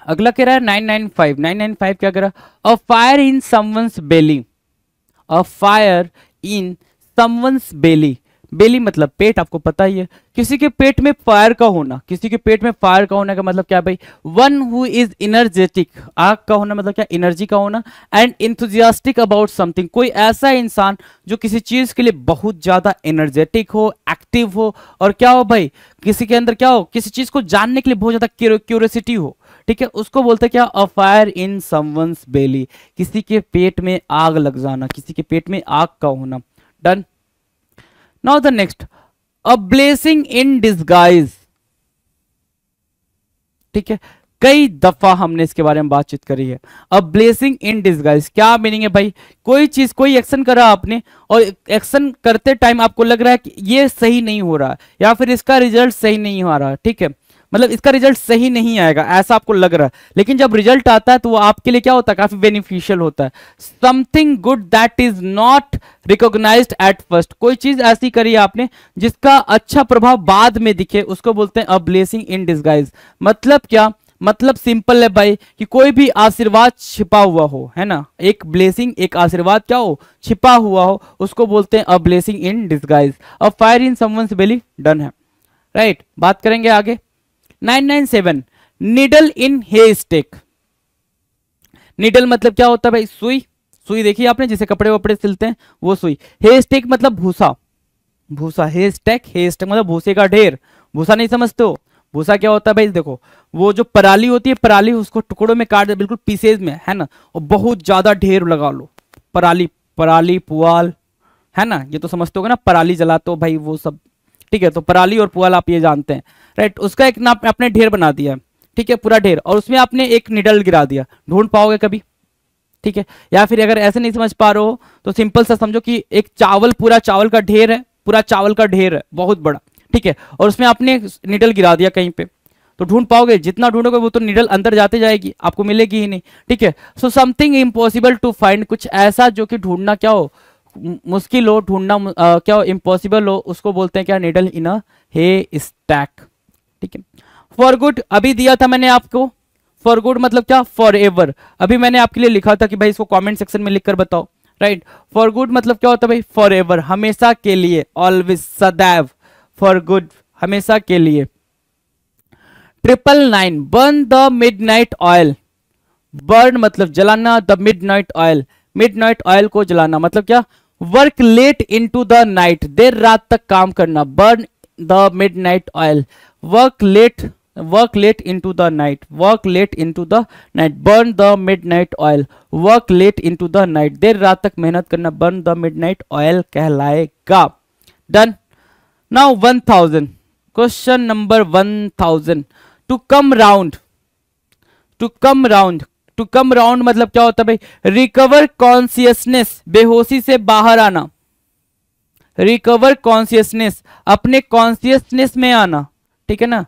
[SPEAKER 1] अगला कह रहा है 995, 995 क्या कह रहा है, a fire in someone's belly, a fire in someone's belly, belly मतलब पेट, आपको पता ही है, किसी के पेट में फायर का होना, किसी के पेट में फायर का होने का मतलब क्या भाई, वन हु इज एनर्जेटिक, आग का होना मतलब क्या, एनर्जी का होना, एंड इंथुजियास्टिक अबाउट समथिंग, कोई ऐसा इंसान जो किसी चीज के लिए बहुत ज्यादा एनर्जेटिक हो, एक्टिव हो, और क्या हो भाई, किसी के अंदर क्या हो, किसी चीज को जानने के लिए बहुत ज्यादा क्यूरियोसिटी हो, ठीक है, उसको बोलते हैं क्या, अ फायर इन समवंस बेली, किसी के पेट में आग लग जाना, किसी के पेट में आग का होना। Done. Now the next, a blessing in disguise, ठीक है, कई दफा हमने इसके बारे में बातचीत करी है। अब ब्लेसिंग इन डिस्गाइज क्या मीनिंग है भाई, कोई चीज, कोई एक्शन करा आपने और एक्शन करते टाइम आपको लग रहा है कि ये सही नहीं हो रहा या फिर इसका रिजल्ट सही नहीं आ रहा, ठीक है, मतलब इसका रिजल्ट सही नहीं आएगा ऐसा आपको लग रहा है, लेकिन जब रिजल्ट आता है तो वो आपके लिए क्या होता है, काफी बेनिफिशियल होता है। Something good that is not recognised at first, कोई चीज ऐसी करी आपने जिसका अच्छा प्रभाव बाद में दिखे, उसको बोलते हैं अ ब्लेसिंग इन डिस्गाइज। मतलब क्या, मतलब सिंपल है भाई कि कोई भी आशीर्वाद छिपा हुआ हो, है ना, एक ब्लेसिंग, एक आशीर्वाद क्या हो, छिपा हुआ हो, उसको बोलते हैं a blessing in disguise. A fire in someone's belly, done है, राइट। बात करेंगे आगे। 997, needle in haystack, needle मतलब क्या होता है भाई, सुई, सुई देखिए आपने, जिसे कपड़े वपड़े सिलते हैं वो सुई। हे स्टेक मतलब भूसा, भूसा, हे स्टेक, हे स्टेक मतलब भूसे का ढेर, भूसा नहीं समझते हो, भूसा क्या होता है भाई, देखो वो जो पराली होती है, पराली उसको टुकड़ों में काट दे, बिल्कुल पीसेज में, है ना, और बहुत ज्यादा ढेर लगा लो, पराली, पराली पुआल, है ना, ये तो समझते हो ना, पराली जलाते हो भाई वो सब, ठीक है, तो पराली और पुआल आप ये जानते हैं, राइट। उसका एक ना आपने ढेर बना दिया, ठीक है, पूरा ढेर, और उसमें आपने एक निडल गिरा दिया, ढूंढ पाओगे कभी, ठीक है। या फिर अगर ऐसे नहीं समझ पा रहे हो तो सिंपल सा समझो कि एक चावल, पूरा चावल का ढेर है, पूरा चावल का ढेर है बहुत बड़ा, ठीक है, और उसमें आपने निडल गिरा दिया कहीं पे, तो ढूंढ पाओगे, जितना ढूंढोगे वो तो निडल अंदर जाते जाएगी, आपको मिलेगी ही नहीं, ठीक है। So something impossible to find, कुछ ऐसा जो कि ढूंढना क्या हो, मुश्किल हो, ढूंढना क्या हो, इम्पॉसिबल हो, उसको बोलते हैं क्या, निडल इन अ हे स्टैक, ठीक है। फॉर गुड अभी दिया था मैंने आपको, फॉर गुड मतलब क्या, फॉर एवर, अभी मैंने आपके लिए लिखा था कि भाई इसको कमेंट सेक्शन में लिखकर बताओ, राइट। फॉर गुड मतलब क्या होता है भाई, फॉर एवर, हमेशा के लिए, ऑलवेज, सदैव, फॉर गुड हमेशा के लिए। 999, burn the midnight oil, burn मतलब जलाना, the midnight oil, midnight oil को जलाना मतलब क्या, work late into the night, देर रात तक काम करना, burn the midnight oil, work late, work late into the night, work late into the night, burn the midnight oil, work late into the night, देर रात तक मेहनत करना, बर्न द मिडनाइट ऑयल कहलाएगा। Done. Now 1000, question number 1000, to come round, to come round, to come round मतलब क्या होता है भाई, रिकवर कॉन्सियसनेस, बेहोशी से बाहर आना, रिकवर कॉन्शियसनेस, अपने कॉन्शियसनेस में आना, ठीक है ना,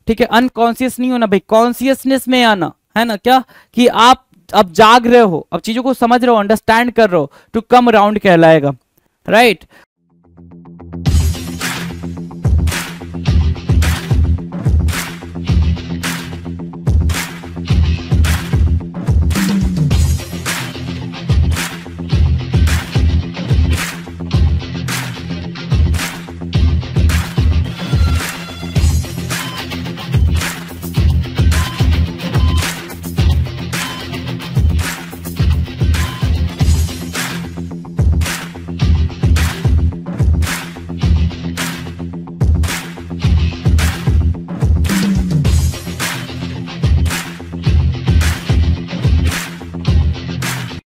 [SPEAKER 1] ठीक है, अनकॉन्शियस नहीं होना भाई, कॉन्शियसनेस में आना, है ना, क्या कि आप अब जाग रहे हो, अब चीजों को समझ रहे हो, अंडरस्टैंड कर रहे हो, टू कम अराउंड कहलाएगा, राइट।